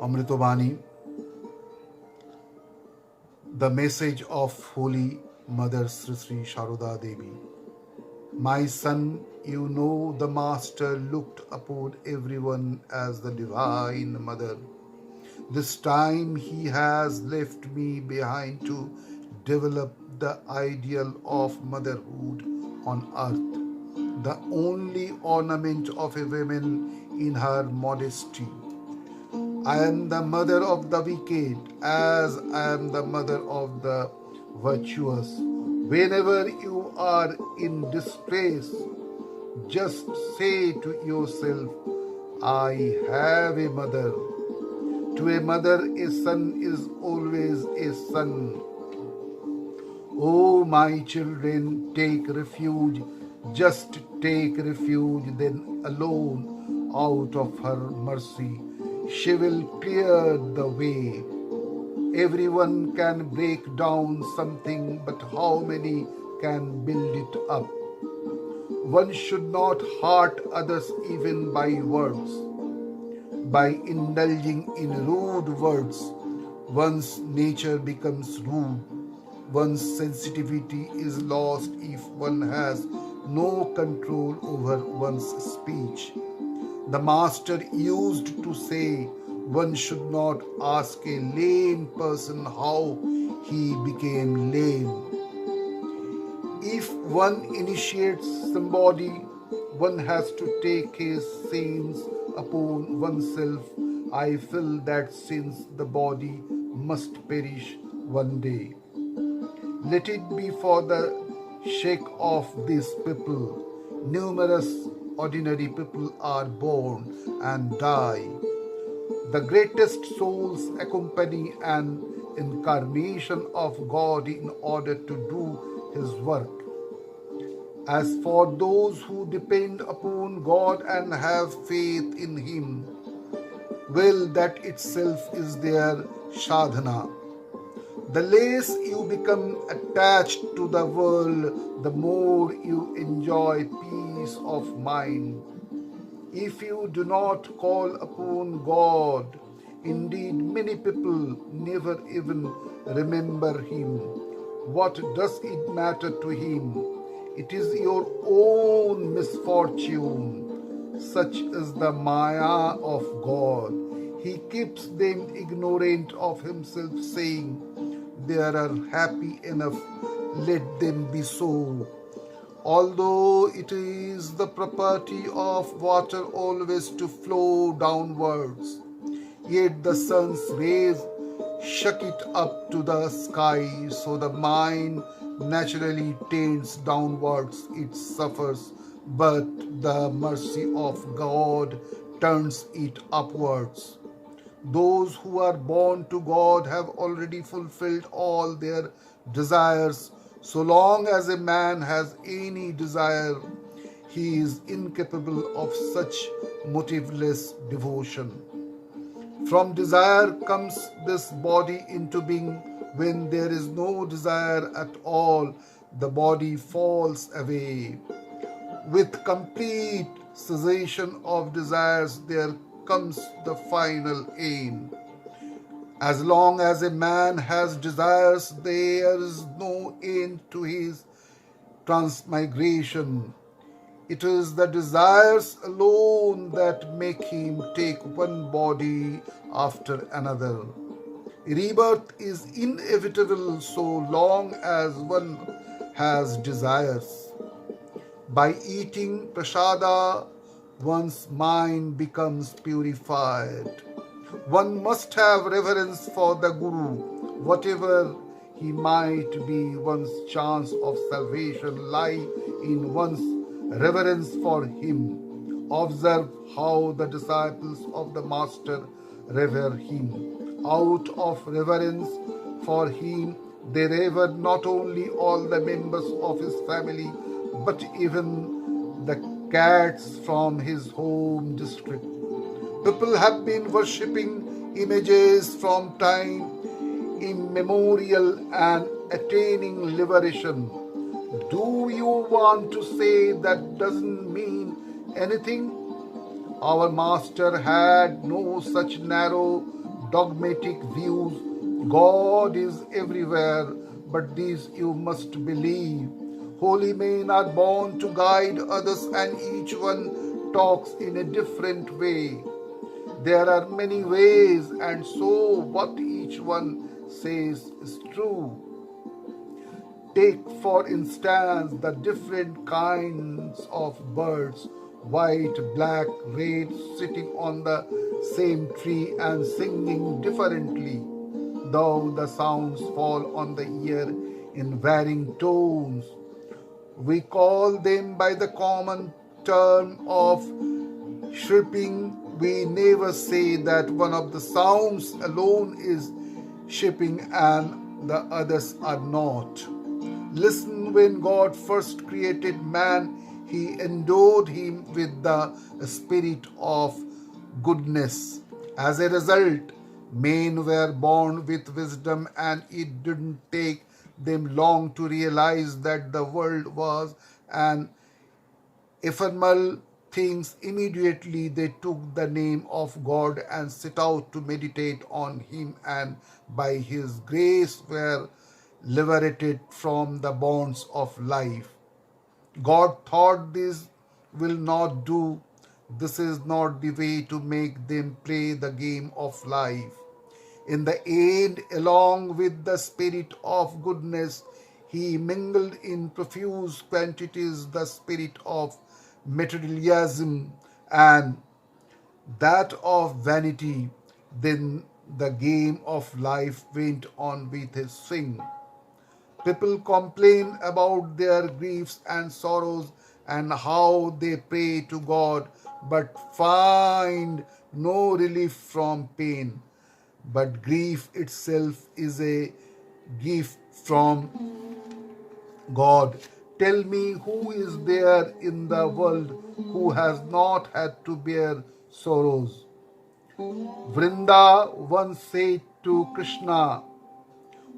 অমৃতবাণী, the message of Holy Mother Sri Sri Sharoda Devi. My son, you know the Master looked upon everyone as the Divine Mother. This time he has left me behind to develop the ideal of motherhood on earth, the only ornament of a woman in her modesty. I am the mother of the wicked as I am the mother of the virtuous. Whenever you are in distress, just say to yourself, I have a mother. To a mother, a son is always a son. Oh, my children, take refuge, just take refuge, then alone out of her mercy. She will clear the way. Everyone can break down something, but how many can build it up? One should not hurt others even by words. By indulging in rude words, one's nature becomes rude. One's sensitivity is lost if one has no control over one's speech. The master used to say one should not ask a lame person how he became lame. If one initiates somebody, one has to take his sins upon oneself. I feel that since the body must perish one day, let it be for the sake of these people. Numerous ordinary people are born and die. The greatest souls accompany an incarnation of God in order to do His work. As for those who depend upon God and have faith in Him, well, that itself is their sadhana. The less you become attached to the world, the more you enjoy peace of mind. If you do not call upon God, indeed many people never even remember Him. What does it matter to Him? It is your own misfortune. Such is the Maya of God. He keeps them ignorant of Himself, saying, they are happy enough, let them be so. Although it is the property of water always to flow downwards, yet the sun's rays shuck it up to the sky, so the mind naturally tends downwards, it suffers, but the mercy of God turns it upwards. Those who are born to God have already fulfilled all their desires. So long as a man has any desire, he is incapable of such motiveless devotion. From desire comes this body into being. When there is no desire at all, the body falls away. With complete cessation of desires, there comes the final aim. As long as a man has desires, there is no end to his transmigration. It is the desires alone that make him take one body after another. Rebirth is inevitable so long as one has desires. By eating prasada, one's mind becomes purified. One must have reverence for the Guru. Whatever he might be, one's chance of salvation lie in one's reverence for him. Observe how the disciples of the Master revere him. Out of reverence for him, they revered not only all the members of his family, but even the cats from his home district. People have been worshipping images from time immemorial and attaining liberation. Do you want to say that doesn't mean anything? Our Master had no such narrow dogmatic views. God is everywhere, but these you must believe. Holy men are born to guide others, and each one talks in a different way. There are many ways, and so what each one says is true. Take, for instance, the different kinds of birds, white, black, red, sitting on the same tree and singing differently, though the sounds fall on the ear in varying tones. We call them by the common term of chirping. We never say that one of the sounds alone is chirping and the others are not. Listen, when God first created man, He endowed him with the spirit of goodness. As a result, men were born with wisdom, and it didn't take them long to realize that the world was an ephemeral thing. Immediately they took the name of God and set out to meditate on Him, and by His grace were liberated from the bonds of life. God thought this will not do. This is not the way to make them play the game of life. In the end, along with the spirit of goodness, he mingled in profuse quantities the spirit of materialism and that of vanity. Then the game of life went on with his swing. People complain about their griefs and sorrows and how they pray to God but find no relief from pain. But grief itself is a gift from God. Tell me who is there in the world who has not had to bear sorrows. Vrinda once said to Krishna,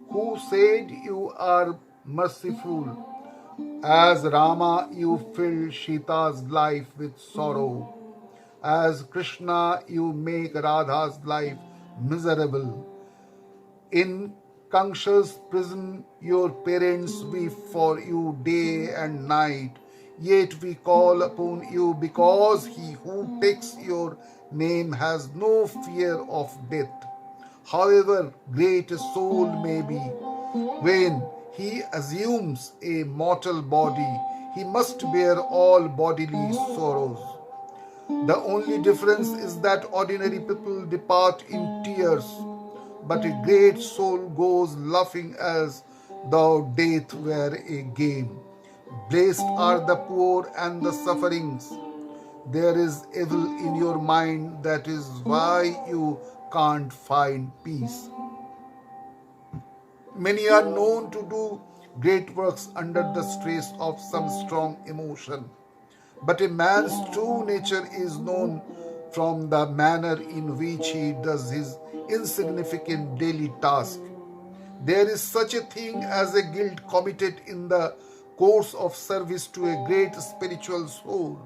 who said you are merciful? As Rama, you filled Sita's life with sorrow. As Krishna, you make Radha's life miserable. In Kangsha's prison, your parents weep for you day and night. Yet we call upon you because he who takes your name has no fear of death. However great a soul may be, when he assumes a mortal body, he must bear all bodily sorrows. The only difference is that ordinary people depart in tears, but a great soul goes laughing as though death were a game. Blessed are the poor and the sufferings. There is evil in your mind, that is why you can't find peace. Many are known to do great works under the stress of some strong emotion. But a man's true nature is known from the manner in which he does his insignificant daily task. There is such a thing as a guilt committed in the course of service to a great spiritual soul,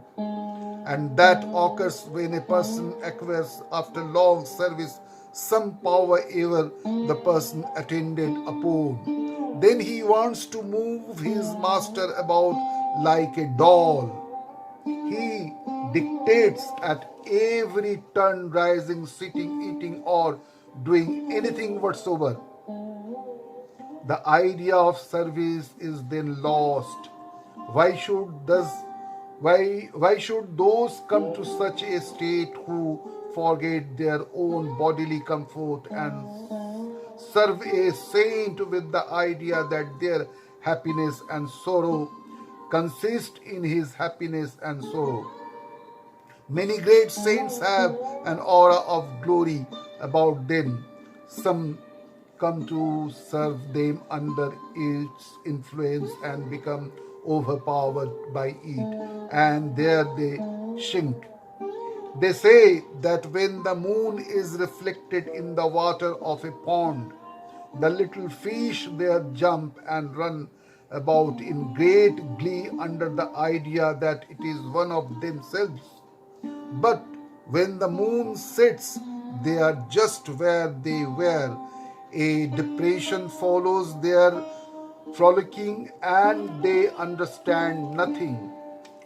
and that occurs when a person acquires after long service some power ever the person attended upon. Then he wants to move his master about like a doll. He dictates at every turn, rising, sitting, eating, or doing anything whatsoever. The idea of service is then lost. Why should thus why should those come to such a state who forget their own bodily comfort and serve a saint with the idea that their happiness and sorrow consist in his happiness and sorrow? Many great saints have an aura of glory about them. Some come to serve them under its influence and become overpowered by it, and there they sink. They say that when the moon is reflected in the water of a pond, the little fish there jump and run about in great glee under the idea that it is one of themselves. But when the moon sets, they are just where they were. A depression follows their frolicking and they understand nothing.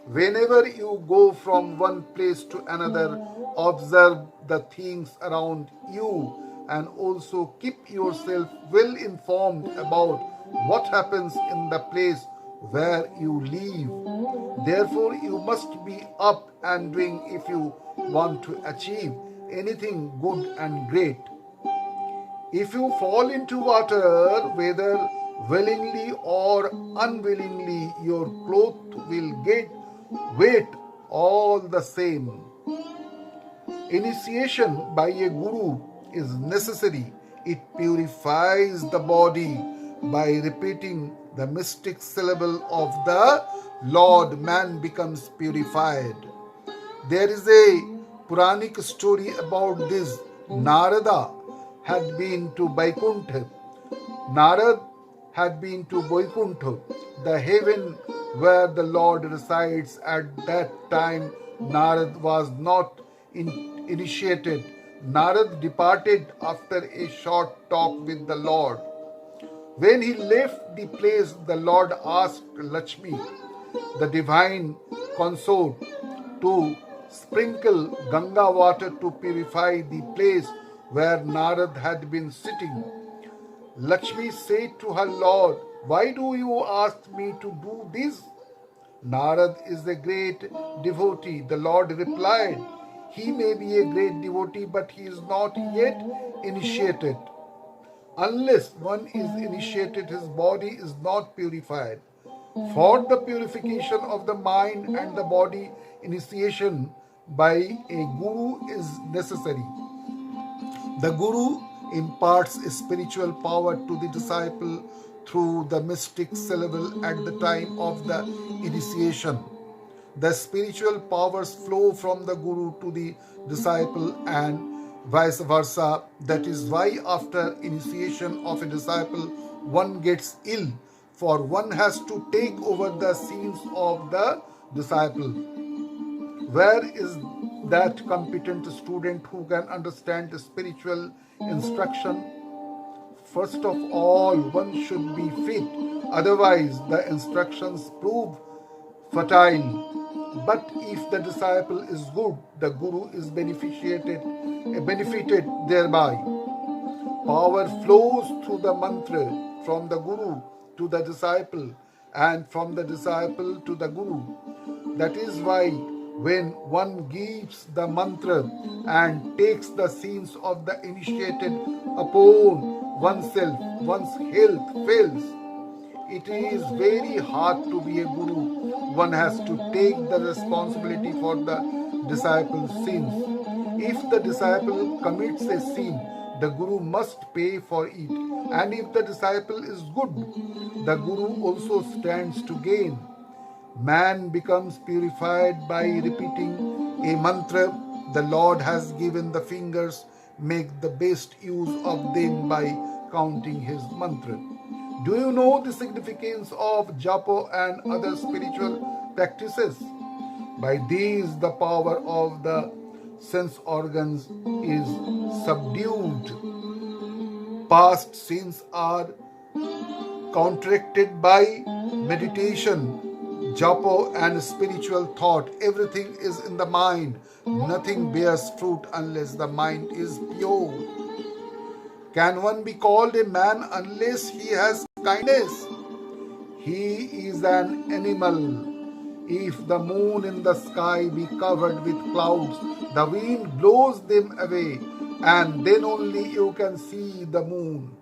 Whenever you go from one place to another, observe the things around you and also keep yourself well informed about what happens in the place where you live. Therefore, you must be up and doing if you want to achieve anything good and great. If you fall into water, whether willingly or unwillingly, your clothes will get wet all the same. Initiation by a guru is necessary. It purifies the body by repeating the mystic syllable of the Lord. Man becomes purified. There is a Puranic story about this. Narada had been to Vaikuntha. Narad had been to Vaikuntha, the heaven where the Lord resides. At that time, Narad was not initiated. Narad departed after a short talk with the Lord. When he left the place, the Lord asked Lakshmi, the divine consort, to sprinkle Ganga water to purify the place where Narad had been sitting. Lakshmi said to her lord, "Why do you ask me to do this?" "Narad is a great devotee," the Lord replied. "He may be a great devotee, but he is not yet initiated. Unless one is initiated, his body is not purified. For the purification of the mind and the body, initiation by a guru is necessary. The guru imparts spiritual power to the disciple through the mystic syllable at the time of the initiation. The spiritual powers flow from the guru to the disciple and vice versa. That is why after initiation of a disciple, one gets ill, for one has to take over the scenes of the disciple. Where is that competent student who can understand the spiritual instruction? First of all, one should be fit, otherwise the instructions prove futile. But if the disciple is good, the guru is benefited thereby. Power flows through the mantra from the guru to the disciple and from the disciple to the guru. That is why when one gives the mantra and takes the scenes of the initiated upon oneself, one's health fails. It is very hard to be a guru. One has to take the responsibility for the disciple's sins. If the disciple commits a sin, the guru must pay for it. And if the disciple is good, the guru also stands to gain. Man becomes purified by repeating a mantra. The Lord has given the fingers. Make the best use of them by counting his mantra. Do you know the significance of japa and other spiritual practices? By these, the power of the sense organs is subdued. Past sins are counteracted by meditation, japa and spiritual thought. Everything is in the mind. Nothing bears fruit unless the mind is pure. Can one be called a man unless he has kindness? He is an animal. If the moon in the sky be covered with clouds, the wind blows them away, and then only you can see the moon.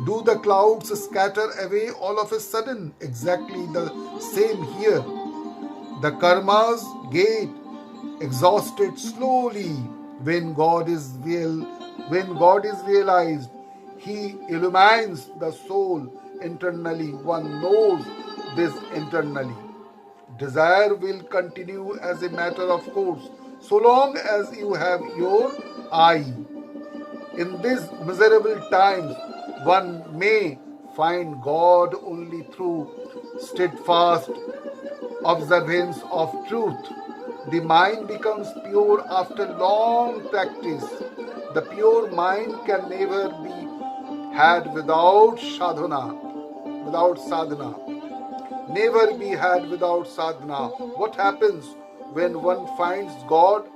Do the clouds scatter away all of a sudden? Exactly the same here. The karmas get exhausted slowly. When God is realized, he illumines the soul internally. One knows this internally. Desire will continue as a matter of course, so long as you have your eye. In these miserable times, one may find God only through steadfast observance of truth. The mind becomes pure after long practice. The pure mind can never be had without sadhana. Never be had without sadhana. What happens when one finds God?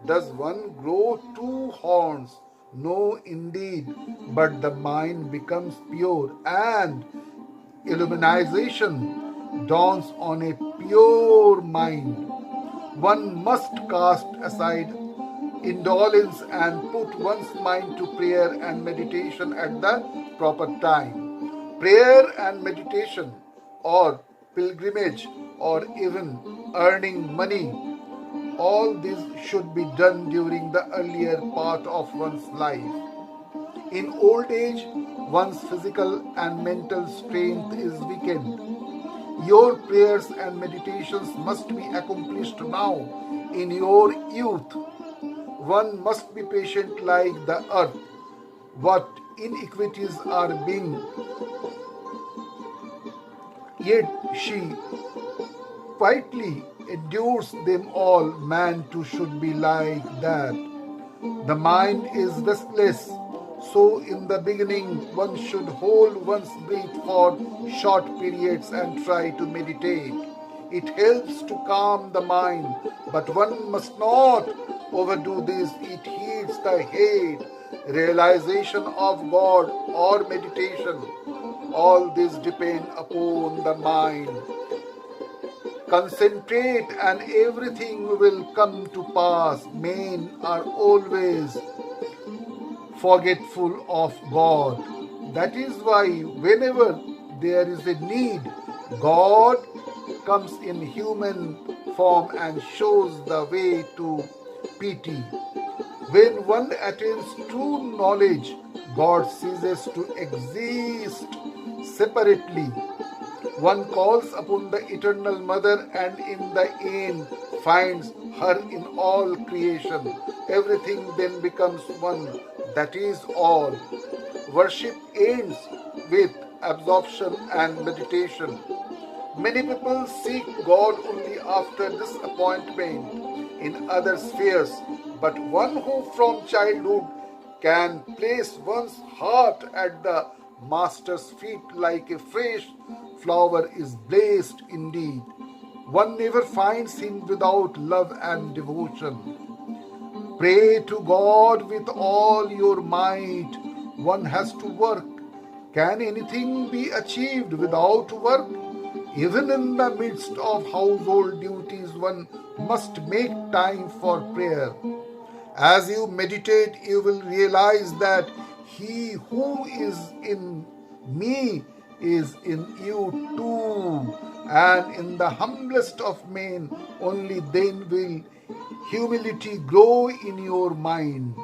Does one grow two horns? No, indeed, but the mind becomes pure and illumination dawns on a pure mind. One must cast aside indolence and put one's mind to prayer and meditation at the proper time. Prayer and meditation, or pilgrimage, or even earning money, all this should be done during the earlier part of one's life. In old age, one's physical and mental strength is weakened. Your prayers and meditations must be accomplished now in your youth. One must be patient like the earth. What iniquities are being, yet she quietly endures them all. Man too should be like that. The mind is restless, So in the beginning, one should hold one's breath for short periods and try to meditate. It helps to calm the mind, but one must not overdo this. It heats the head. Realization of God or meditation, all this depend upon the mind. Concentrate and everything will come to pass. Men are always forgetful of God. That is why whenever there is a need, God comes in human form and shows the way to pity. When one attains true knowledge, God ceases to exist separately. One calls upon the Eternal Mother and in the end finds her in all creation. Everything then becomes one. That is all. Worship ends with absorption and meditation. Many people seek God only after disappointment in other spheres, but one who from childhood can place one's heart at the Master's feet like a fresh flower is blessed indeed. One never finds him without love and devotion. Pray to God with all your might. One has to work. Can anything be achieved without work? Even in the midst of household duties, one must make time for prayer. As you meditate, you will realize that He who is in me is in you too. And in the humblest of men, only then will humility grow in your mind.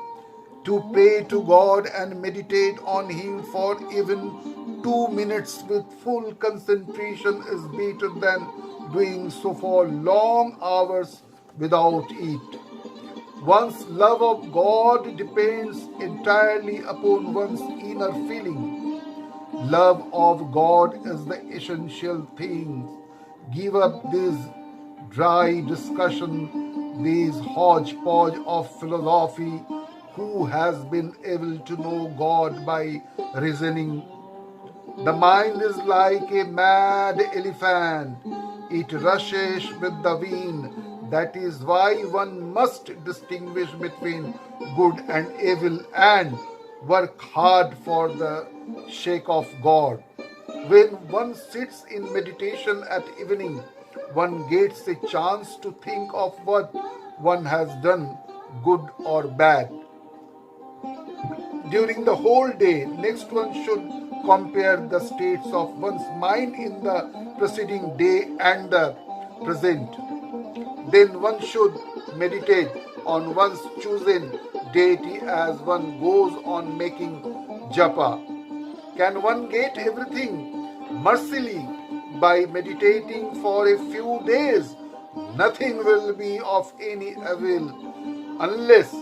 To pray to God and meditate on Him for even 2 minutes with full concentration is better than doing so for long hours without it. One's love of God depends entirely upon one's inner feeling. Love of God is the essential thing. Give up this dry discussion, this hodgepodge of philosophy. Who has been able to know God by reasoning? The mind is like a mad elephant. It rushes with the wind. That is why one must distinguish between good and evil and work hard for the sake of God. When one sits in meditation at evening, one gets a chance to think of what one has done, good or bad. During the whole day, next one should compare the states of one's mind in the preceding day and the present. Then one should meditate on one's chosen deity as one goes on making japa. Can one get everything mercifully by meditating for a few days? Nothing will be of any avail unless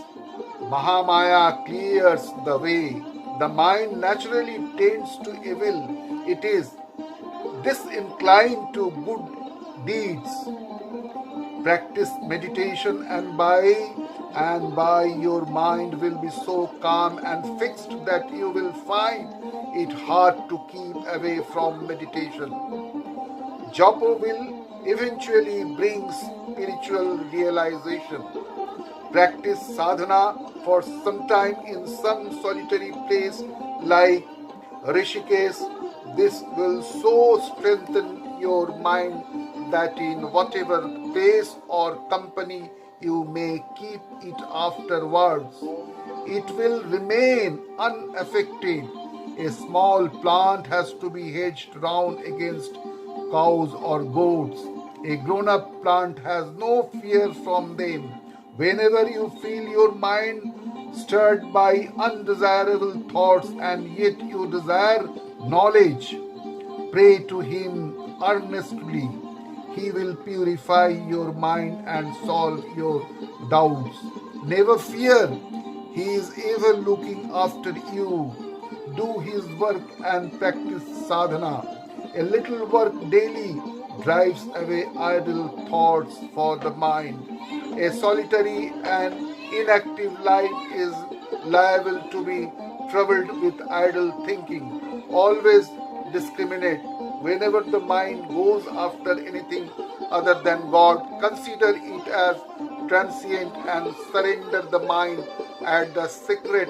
Mahamaya clears the way. The mind naturally tends to evil. It is disinclined to good deeds. Practice meditation and by your mind will be so calm and fixed that you will find it hard to keep away from meditation. Japa will eventually bring spiritual realization. Practice sadhana for some time in some solitary place like Rishikesh. This will so strengthen your mind that in whatever place or company you may keep it afterwards, it will remain unaffected. A small plant has to be hedged round against cows or goats. A grown-up plant has no fear from them. Whenever you feel your mind stirred by undesirable thoughts and yet you desire knowledge, pray to Him earnestly. He will purify your mind and solve your doubts. Never fear. He is ever looking after you. Do His work and practice sadhana. A little work daily drives away idle thoughts for the mind. A solitary and inactive life is liable to be troubled with idle thinking. Always discriminate. Whenever the mind goes after anything other than God, consider it as transient and surrender the mind at the sacred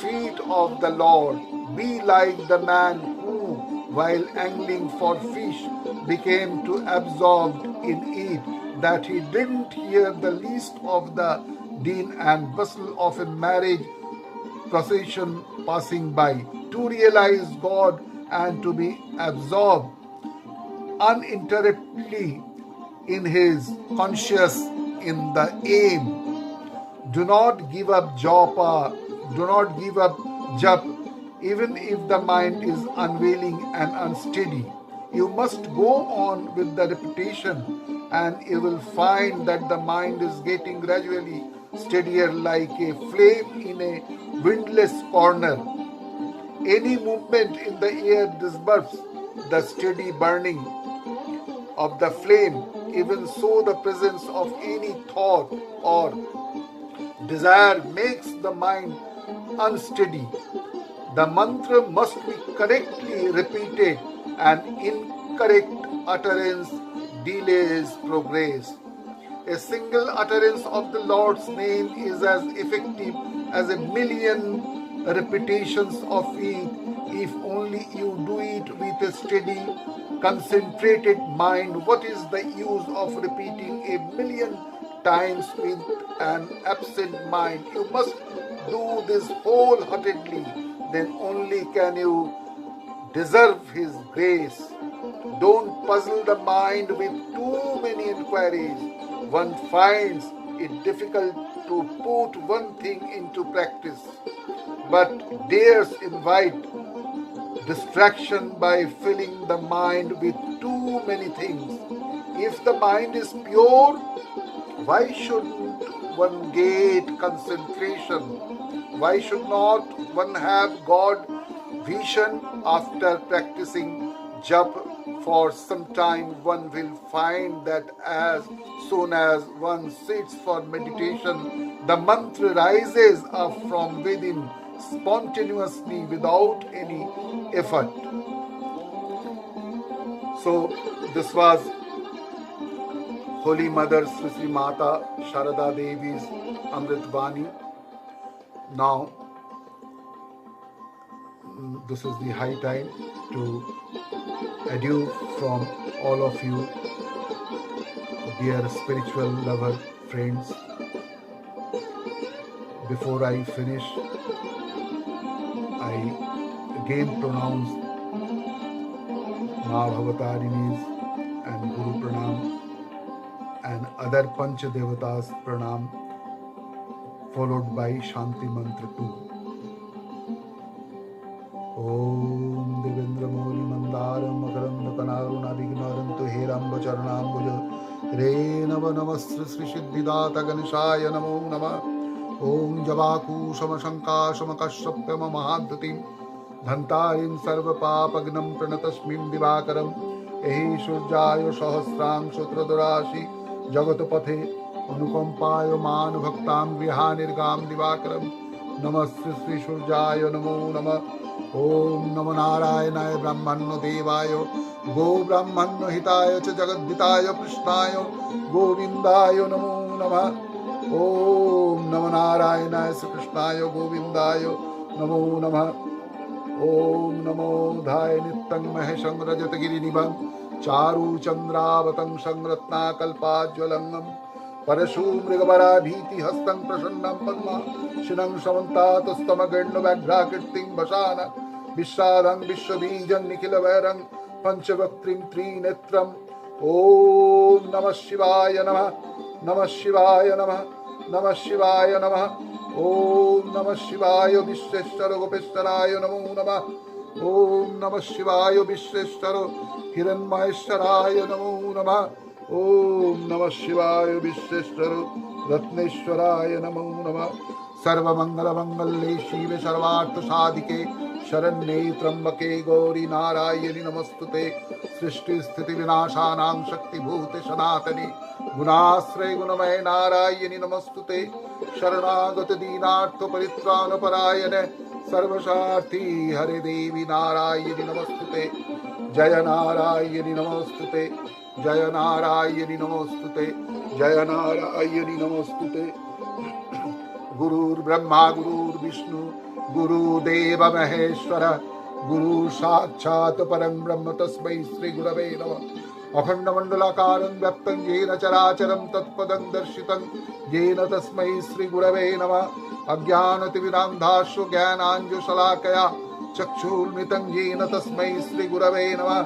feet of the Lord. Be like the man who, while angling for fish, became too absorbed in it that he didn't hear the least of the din and bustle of a marriage procession passing by. To realize God and to be absorbed uninterruptedly in his conscious in the aim. Do not give up japa, do not give up jap, even if the mind is unwilling and unsteady. You must go on with the repetition, and you will find that the mind is getting gradually steadier like a flame in a windless corner. Any movement in the air disturbs the steady burning of the flame. Even so, the presence of any thought or desire makes the mind unsteady. The mantra must be correctly repeated, and incorrect utterance delays progress. A single utterance of the Lord's name is as effective as a million repetitions of it if only you do it with a steady, concentrated mind. What is the use of repeating a million times with an absent mind? You must do this wholeheartedly, then only can you deserve His grace. Don't puzzle the mind with too many inquiries. One finds it difficult to put one thing into practice, but dares invite distraction by filling the mind with too many things. If the mind is pure, why shouldn't one get concentration? Why should not one have God vision? After practicing jap for some time, one will find that as soon as one sits for meditation, the mantra rises up from within spontaneously without any effort. So this was Holy Mother Sri Sri Mata Sharada Devi's Amrit Vani. Now this is the high time to adieu from all of you, dear spiritual lover friends. Before I finish, I again pronounce Mahabhavatarinis and Guru Pranam and other Panch Devatas Pranam, followed by Shanti Mantra 2. Om Devendra Moli Mandaram Makaranda Kanaruna Vignarantu Herambo Charanambuja Re Nava Namasri Sri Siddhidata Ganeshaya Namo Nama Om Javaku Shamashanka Shamakashrapyama Mahadhatim Dhantarim Sarva Papagnam Pranatasmim Divakaram Ehi Surjayo Sahasram Sutradurashi Jagatapathe Anukampayo Manu Bhaktam Vihanirgam Divakaram Namaste Sri Surjayo Namo Nama Om Namo Narayanaaya Brahmanno Devayo Go Brahmanno Hitaya Cha Jagadhitaya Krishnaya Govindayo Namo Namah Om Namo Narayanaaya Sri Krishnaya Govindayo Namo Namah Om Namo Dhaya Nityam Mahesham Rajatagiri Nibham Charu Chandravatang Sangratna Kalpajvalangam Parashu Mrigavara Bhiti Hastam Prasannam Padma Shinam Samantatastam Agarno Vagrakirting Bhashana Vishadang Vishwabijang Nikhila Vairang Panchavaktrim Trinetram Om Namah Shivaya Namah Namah Shivaya Namah Namah Shivaya Namah Om Namah Shivaya Vishweshwara Gopeshwaraya Namo Namah Om Namah Shivaya Vishweshwara Hiranmayeshwaraya Namo Namah Om Namah Shivaya Vishweshwara Ratneshwaraya Namo Namah Sarva Mangala Mangalle Shive Sarvartha Sadhike Sharanye Trambake Gauri Narayani Namastute Srishti Sthiti Vinashanam Shakti Bhute Sanatani Gunasre Gunamay Narayani Namastute Sharanagata Dinartha Paritrana Parayane सर्वसार्थी हरे देवी नारायणी नमस्तुते, जय नारायणी नमस्तुते, जय नारायणी नमस्तुते, जय नारायणी नमस्तुते। गुरुर्ब्रह्मा गुरुर्विष्णु गुरुदेव महेश्वर, गुरु साक्षात् परं ब्रह्म तस्मै श्री गुरवे नमः। अखण्डमण्डलाकारं व्याप्तं येन चराचरं तत्पदं दर्शितं येन तस्मै श्री गुरवे नमः। अज्ञानतिमिरान्धास्सु ज्ञानाञ्जनशलाकया चक्षुर्मिलितं येन तस्मै श्री गुरवे नमः।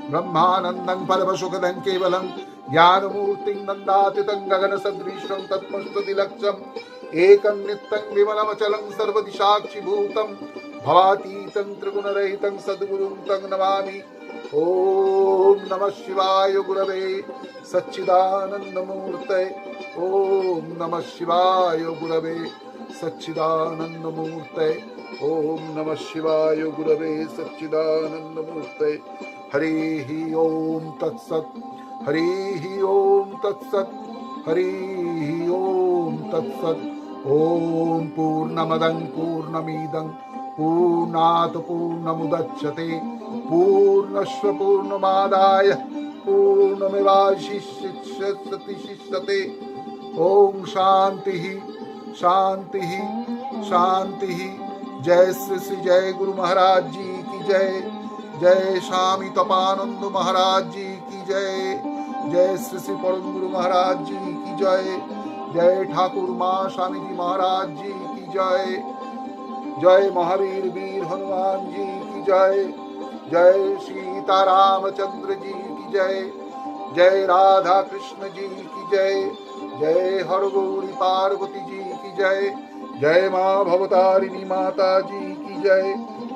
ब्रह्मानन्दं परमसुखदं केवलं ज्ञानमूर्तिं नन्दातीतं गगनसदृशं तत्पश्यतिलक्षम् एकं नित्यं विमलमचलं सर्वदिशाक्षिभूतं भवातीतं त्रिगुणरहितं सद्गुरुं तं नमामि। ओम नमः शिवाय गुरवे सच्चिदानन्दमूर्तये, ओम नमः शिवाय गुरवे सच्चिदानन्दमूर्तये, ओम नमः शिवाय गुरवे सच्चिदानन्दमूर्तये। हरिः ओम तत्सत्, हरिः ओम तत्सत्, हरिः ओम तत्सत्। ओम पूर्णमदं पूर्णमिदं पूर्णात् पूर्णमुदच्यते पूर्णस्य पूर्णमादाय पूर्णमेवावशिष्यते। ओम शांति शांति शांति। जय श्री श्री जय गुरु महाराज जी की जय, जय स्वामी तपानंद महाराज जी की जय, जय श्री श्री परम गुरु महाराज जी की जय, जय ठाकुर माँ स्वामी जी महाराज जी की जय, जय महावीर वीर हनुमान जी की जय, जय सीता रामचंद्र जी की जय, जय राधा कृष्ण जी की जय, जय हरगौरी पार्वती जी की जय, जय माँ भवतारिणी माता जी की जय,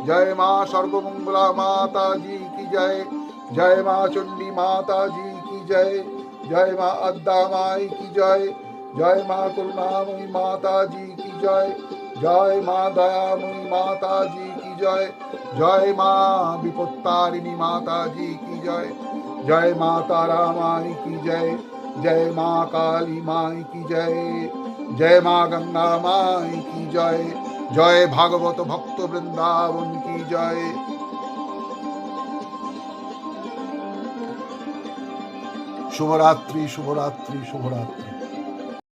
जय माँ सर्वमंगला माता जी की जय, जय माँ चंडी माता जी की जय, जय माँ अद्दा माई की जय, जय माँ करुणामयी माता जी की जय, जय माँ दयामयी माता जी की जय, जय माँ विपत्तारिणी माता जी की जय, जय माँ तारा माई की जय, जय माँ काली माई की जय, जय माँ गंगा माई की जय, जय भागवत भक्त वृंदावन की जय। शुभरात्रि शुभरात्रि शुभरात्रि।